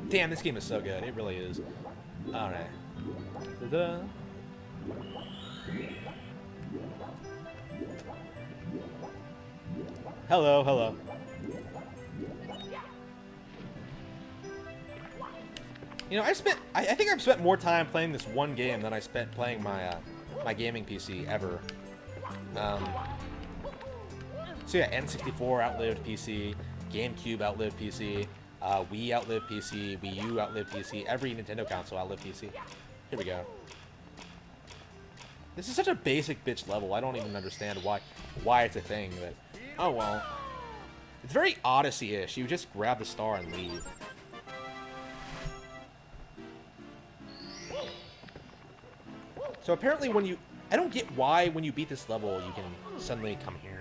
Damn, this game is so good. It really is. Alright. Ta-da. Hello, hello. You know, I think I've spent more time playing this one game than I spent playing my my gaming PC ever. So yeah, N64 outlived PC, GameCube outlived PC, Wii outlived PC, Wii U outlived PC, every Nintendo console outlived PC. Here we go. This is such a basic bitch level. I don't even understand why it's a thing, but oh well. It's very Odyssey-ish. You just grab the star and leave. So apparently when you... I don't get why when you beat this level you can suddenly come here.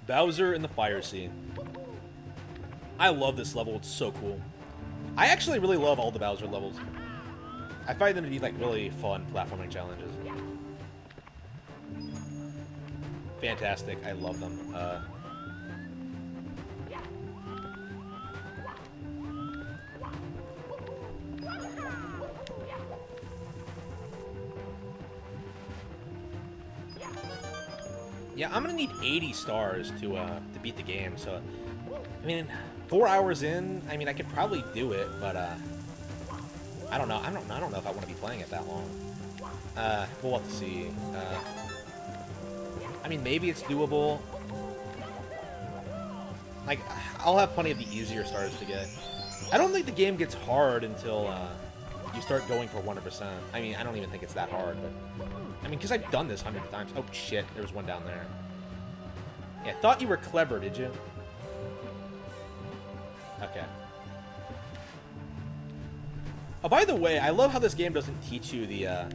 Bowser in the Fire Sea. I love this level. It's so cool. I actually really love all the Bowser levels. I find them to be like really fun platforming challenges. Fantastic. I love them. Yeah, I'm gonna need 80 stars to beat the game. So, I mean, 4 hours in, I mean, I could probably do it, but I don't know. I don't know if I want to be playing it that long. We'll have to see. I mean, maybe it's doable. Like, I'll have plenty of the easier stars to get. I don't think the game gets hard until you start going for 100%. I mean, I don't even think it's that hard, but I mean, because I've done this hundreds of times. Oh shit, there was one down there. Yeah, thought you were clever, did you? Okay. Oh, by the way, I love how this game doesn't teach you the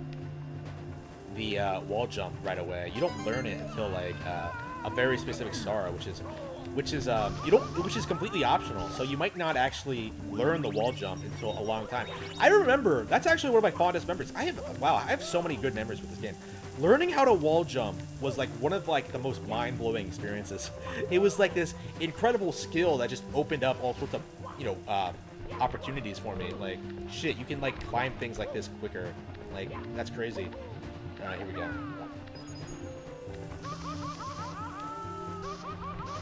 wall jump right away. You don't learn it until like a very specific star, which is completely optional. So you might not actually learn the wall jump until a long time. I remember that's actually one of my fondest memories. I have so many good memories with this game. Learning how to wall jump was like one of like the most mind-blowing experiences. It was like this incredible skill that just opened up all sorts of, you know, opportunities for me. Like, shit, you can like climb things like this quicker. Like, that's crazy. Alright, here we go.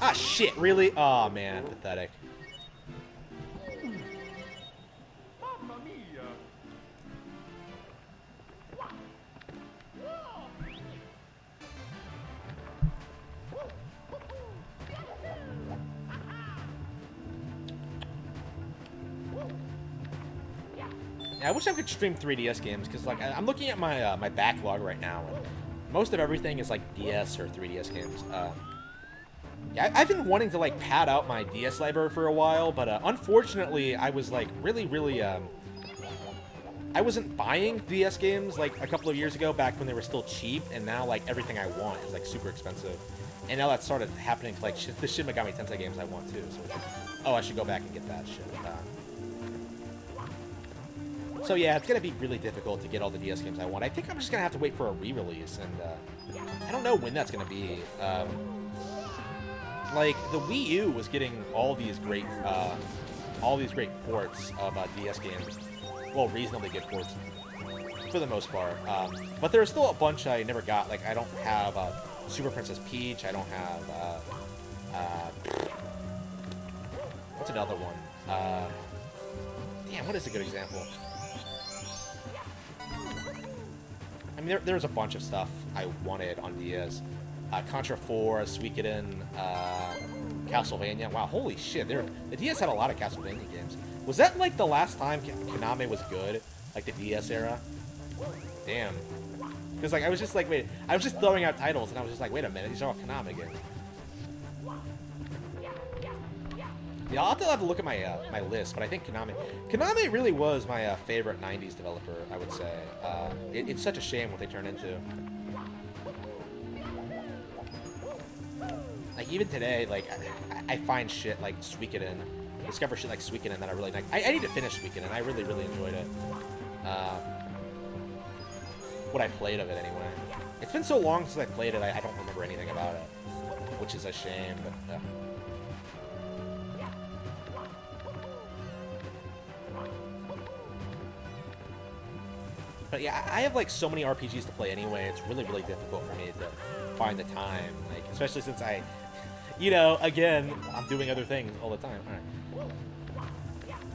Ah, shit, really? Oh, man, pathetic. Yeah, I wish I could stream 3DS games, because like I'm looking at my my backlog right now, and most of everything is like DS or 3DS games. Yeah, I've been wanting to like pad out my DS library for a while, but unfortunately, I was like really I wasn't buying DS games like a couple of years ago, back when they were still cheap, and now like everything I want is like super expensive, and now that started happening to like the Shin Megami Tensei games I want too. So, oh, I should go back and get that shit. So yeah, it's gonna be really difficult to get all the DS games I want. I think I'm just gonna have to wait for a re-release, and I don't know when that's gonna be. Like the Wii U was getting all these great ports of DS games. Well, reasonably good ports for the most part. But there are still a bunch I never got. Like I don't have Super Princess Peach. I don't have what's another one? Damn, what is a good example? I mean, there's a bunch of stuff I wanted on DS. Contra 4, Suikoden, Castlevania. Wow, holy shit. The DS had a lot of Castlevania games. Was that, like, the last time Konami was good? Like, the DS era? Damn. Because, like, I was just like, wait. I was just throwing out titles, and I was just like, wait a minute. These are all Konami games. Yeah, I'll have to look at my my list, but I think Konami really was my favorite 90s developer, I would say. It's such a shame what they turned into. Like, even today, like, I find shit like Suikoden, discover shit like Suikoden that I really like. I need to finish Suikoden. I really enjoyed it. What I played of it, anyway. It's been so long since I played it, I don't remember anything about it, which is a shame, but... But yeah, I have like so many RPGs to play anyway. It's really difficult for me to find the time, like especially since I, you know, again, I'm doing other things all the time. All right,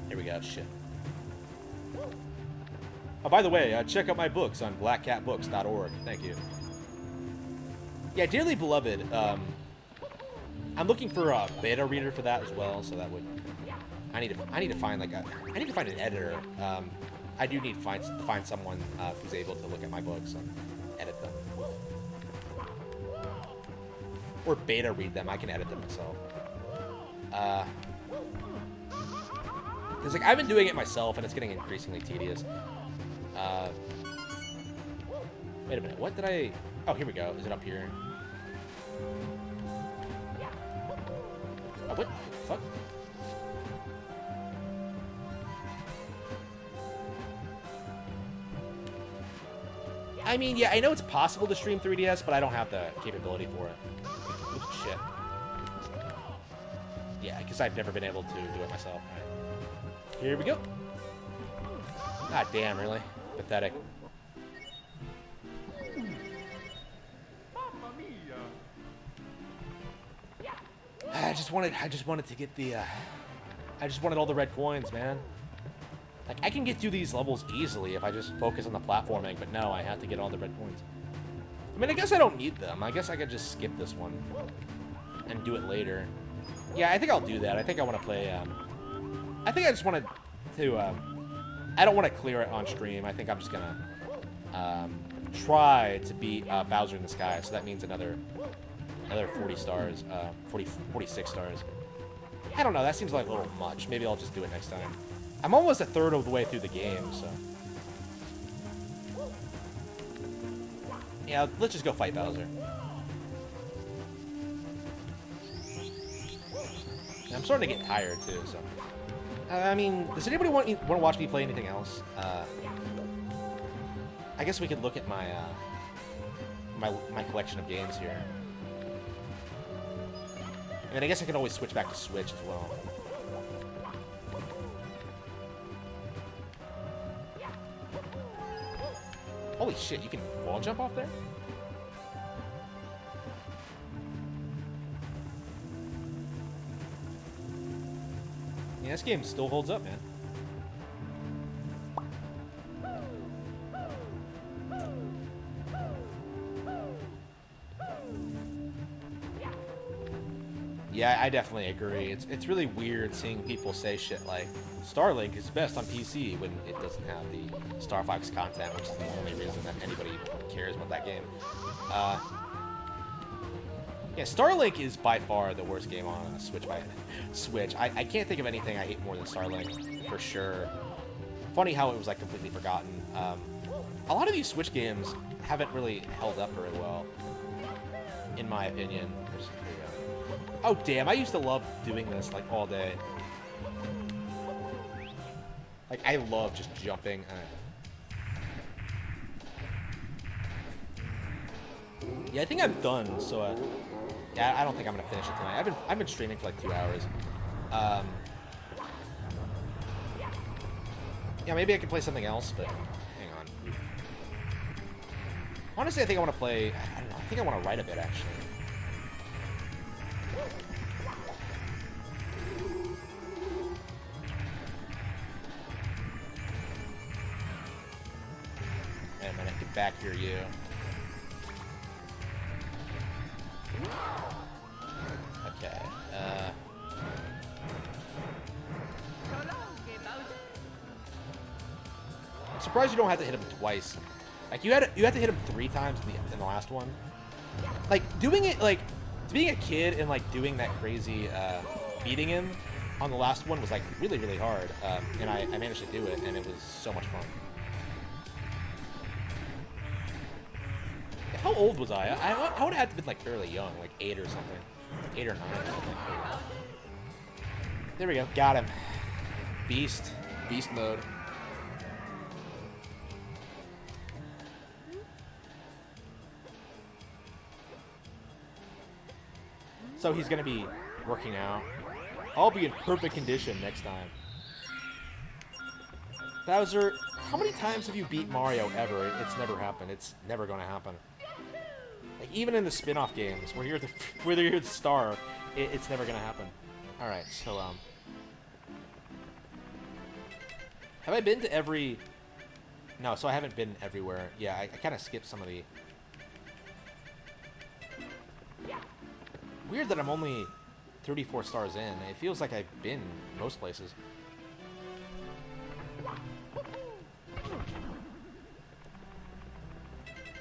here we go. Shit. Oh, by the way, check out my books on blackcatbooks.org. Thank you. Yeah, Dearly Beloved. I'm looking for a beta reader for that as well, so that would. I need to find like I need to find an editor. I do need to find someone who's able to look at my books and edit them. Or beta read them. I can edit them myself. Because like I've been doing it myself, and it's getting increasingly tedious. Wait a minute. What did I? Oh, here we go. Is it up here? Oh, what the fuck? I mean, yeah, I know it's possible to stream 3DS, but I don't have the capability for it. Oops, shit. Yeah, because I've never been able to do it myself. Right. Here we go. God damn, really? Pathetic. I just wanted to get the, I just wanted all the red coins, man. Like, I can get through these levels easily if I just focus on the platforming, but no, I have to get all the red coins. I mean, I guess I don't need them. I guess I could just skip this one and do it later. Yeah, I think I'll do that. I think I want to play, I think I just wanted to, I don't want to clear it on stream. I think I'm just gonna, try to beat, Bowser in the Sky, so that means another 40 stars, 46 stars. I don't know, that seems like a little much. Maybe I'll just do it next time. I'm almost a third of the way through the game, so. Yeah, let's just go fight Bowser. I'm starting to get tired, too, so. I mean, does anybody want to watch me play anything else? I guess we could look at my, my collection of games here. And I guess I can always switch back to Switch as well. Holy shit, you can wall jump off there? Yeah, this game still holds up, man. Yeah, I definitely agree. It's really weird seeing people say shit like Starlink is best on PC when it doesn't have the Star Fox content, which is the only reason that anybody cares about that game. Yeah, Starlink is by far the worst game on a Switch. I can't think of anything I hate more than Starlink, for sure. Funny how it was like completely forgotten. A lot of these Switch games haven't really held up very well, in my opinion. Oh damn, I used to love doing this like all day. Like I love just jumping. Yeah, I think I'm done, so yeah, I don't think I'm gonna finish it tonight. I've been streaming for like 2 hours. Yeah, maybe I could play something else, but hang on. Honestly, I think I want to play, I don't know, I think I want to write a bit actually. Wait a minute, get back here, you. Okay, I'm surprised you don't have to hit him twice. Like you had to hit him 3 times in the last one. Like doing it, like being a kid and like doing that crazy beating him on the last one was like really really hard. And I managed to do it, and it was so much fun. How old was I? I would have had to been like fairly young, like 8 or something, 8 or 9 or something. There we go, got him. Beast mode. So he's gonna be working out. I'll be in perfect condition next time. Bowser, how many times have you beat Mario ever? It's never happened. It's never gonna happen. Like even in the spin-off games, where you're the star, it's never gonna happen. All right, so have I been to every? No, so I haven't been everywhere. Yeah, I kind of skipped some of the. Weird that I'm only 34 stars in. It feels like I've been most places.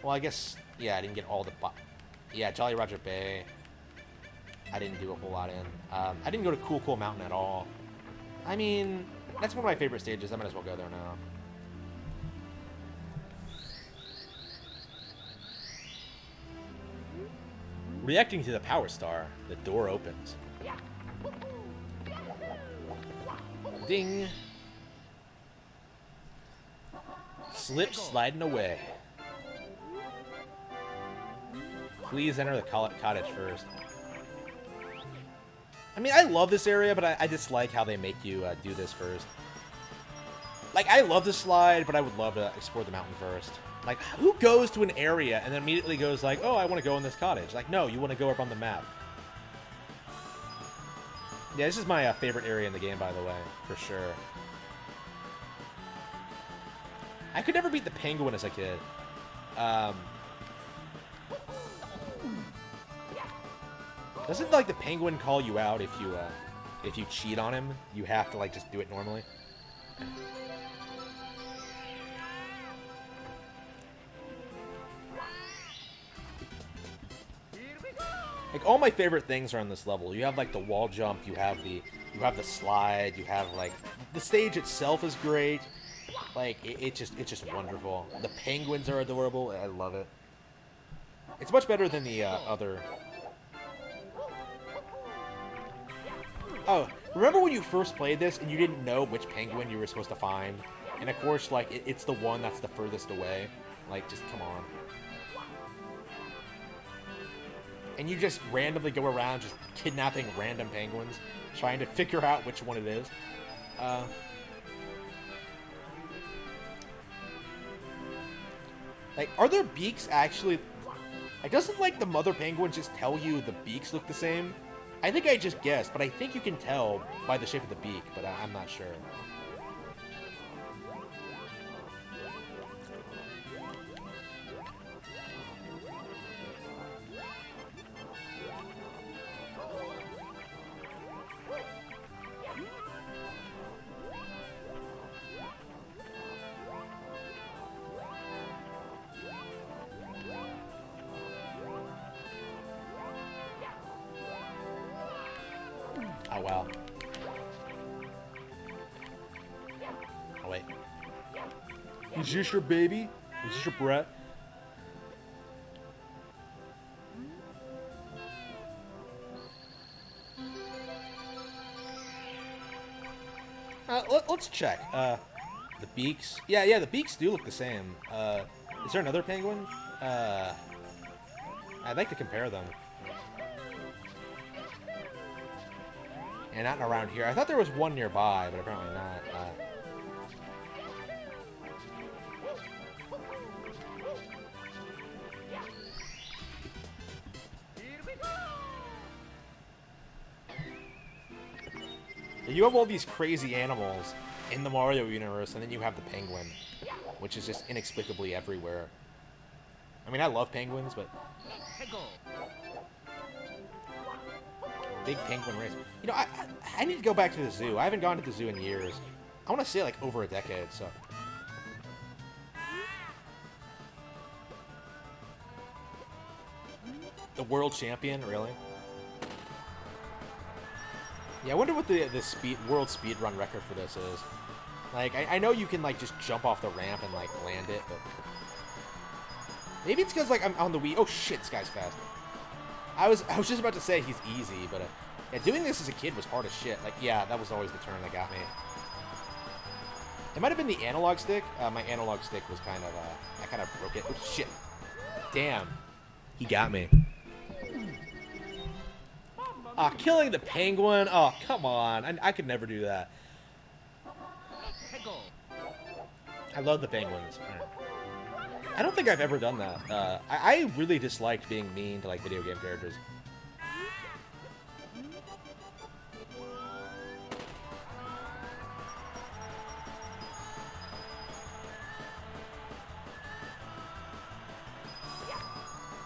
Well, I guess, yeah, I didn't get all the... Yeah, Jolly Roger Bay. I didn't do a whole lot in. I didn't go to Cool Cool Mountain at all. I mean, That's one of my favorite stages. I might as well go there now. Reacting to the Power Star, the door opens. Ding. Slip sliding away. Please enter the cottage first. I mean, I love this area, but I dislike how they make you do this first. Like, I love the slide, but I would love to explore the mountain first. Like, who goes to an area and then immediately goes like, oh, I want to go in this cottage? Like, no, you want to go up on the map. Yeah, this is my favorite area in the game, by the way, for sure. I could never beat the penguin as a kid. Doesn't, like, the penguin call you out if you cheat on him? You have to, like, just do it normally? Like, all my favorite things are on this level. You have, like, the wall jump, you have the slide, you have, like, the stage itself is great. Like, it's just wonderful. The penguins are adorable. I love it. It's much better than the other. Oh, remember when you first played this and you didn't know which penguin you were supposed to find? And of course, like, it's the one that's the furthest away. Like, just come on. And you just randomly go around just kidnapping random penguins, trying to figure out which one it is. Like, are their beaks actually... Like, doesn't, like, the mother penguin just tell you the beaks look the same? I think I just guessed, but I think you can tell by the shape of the beak, but I'm not sure. Oh, wow. Oh, wait. Is this your baby? Is this your brat? Let's check. The beaks. Yeah, the beaks do look the same. Is there another penguin? I'd like to compare them. And not around here. I thought there was one nearby, but apparently not. You have all these crazy animals in the Mario universe, and then you have the penguin, which is just inexplicably everywhere. I mean, I love penguins, but... Big penguin race. You know, I need to go back to the zoo. I haven't gone to the zoo in years. I want to say, like, over a decade, so... The world champion, really? Yeah, I wonder what the world speedrun record for this is. Like, I know you can, like, just jump off the ramp and, like, land it, but... Maybe it's because, like, I'm on the Wii. Oh, shit, this guy's fast. I was just about to say he's easy, but yeah, doing this as a kid was hard as shit. Like, yeah, that was always the turn that got me. It might have been the analog stick. My analog stick was kind of, I kind of broke it. Oh, shit. Damn. He got me. Killing the penguin. Oh, come on. I could never do that. I love the penguins. I don't think I've ever done that. I really disliked being mean to, like, video game characters.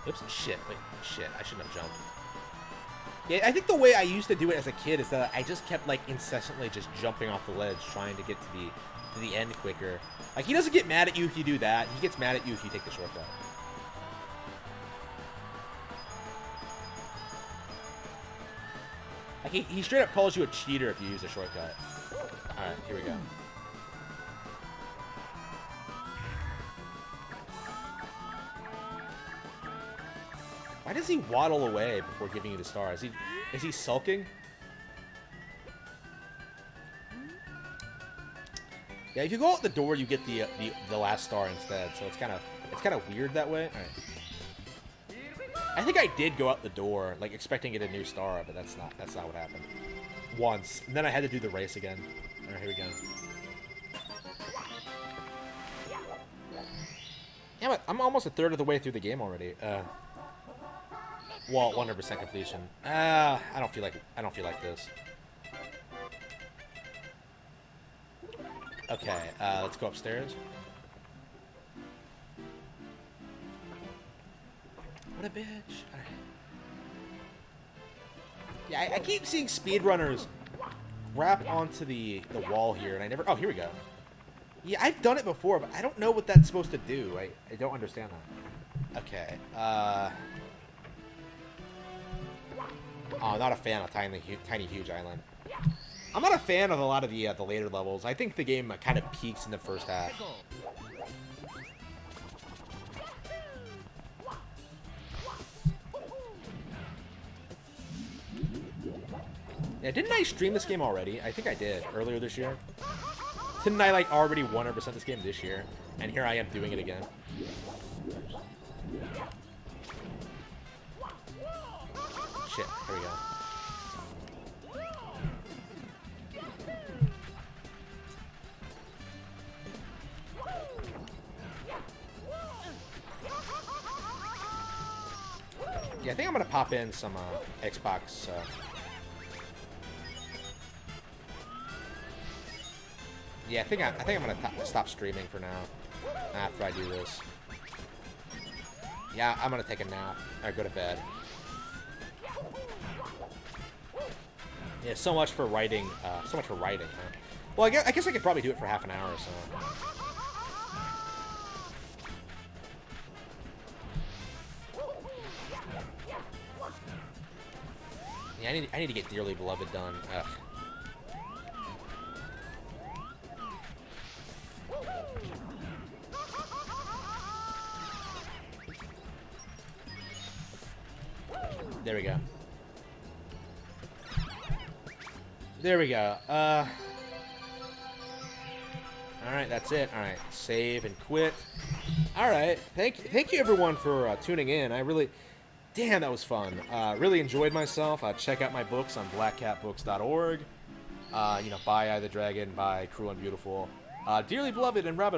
Oops, shit. Wait, shit. I shouldn't have jumped. Yeah, I think the way I used to do it as a kid is that I just kept, like, incessantly just jumping off the ledge, trying to get to the end quicker. Like, he doesn't get mad at you if you do that. He gets mad at you if you take the shortcut. Like, he straight up calls you a cheater if you use a shortcut. Alright, here we go. Why does he waddle away before giving you the star? Is he sulking? Yeah, if you go out the door, you get the last star instead. So it's kind of weird that way. All right. I think I did go out the door, like expecting to get a new star, but that's not what happened. Once, and then I had to do the race again. All right, here we go. Yeah, I'm almost a third of the way through the game already. Well, 100% completion. I don't feel like this. Okay, let's go upstairs. What a bitch. All right. Yeah, I keep seeing speedrunners grab onto the wall here, and I never... Oh, here we go. Yeah, I've done it before, but I don't know what that's supposed to do. I don't understand that. Okay, Oh, not a fan of Tiny Huge Island. I'm not a fan of a lot of the later levels. I think the game kind of peaks in the first half. Yeah, didn't I stream this game already? I think I did earlier this year. Didn't I like already 100% this game this year? And here I am doing it again. Shit, here we go. Yeah, I think I'm gonna pop in some Xbox. Yeah, I think I'm gonna stop streaming for now after I do this. Yeah, I'm gonna take a nap or go to bed. Yeah, so much for writing. Huh? Well, I guess I could probably do it for half an hour or so. Yeah, I need to get Dearly Beloved done. Ugh. There we go. There we go. Alright, that's it. Alright, save and quit. Alright, thank you everyone for tuning in. I really... Damn, that was fun. Really enjoyed myself. Check out my books on blackcatbooks.org. You know, buy Eye the Dragon, buy Cruel and Beautiful. Dearly Beloved and Rabbit Hole.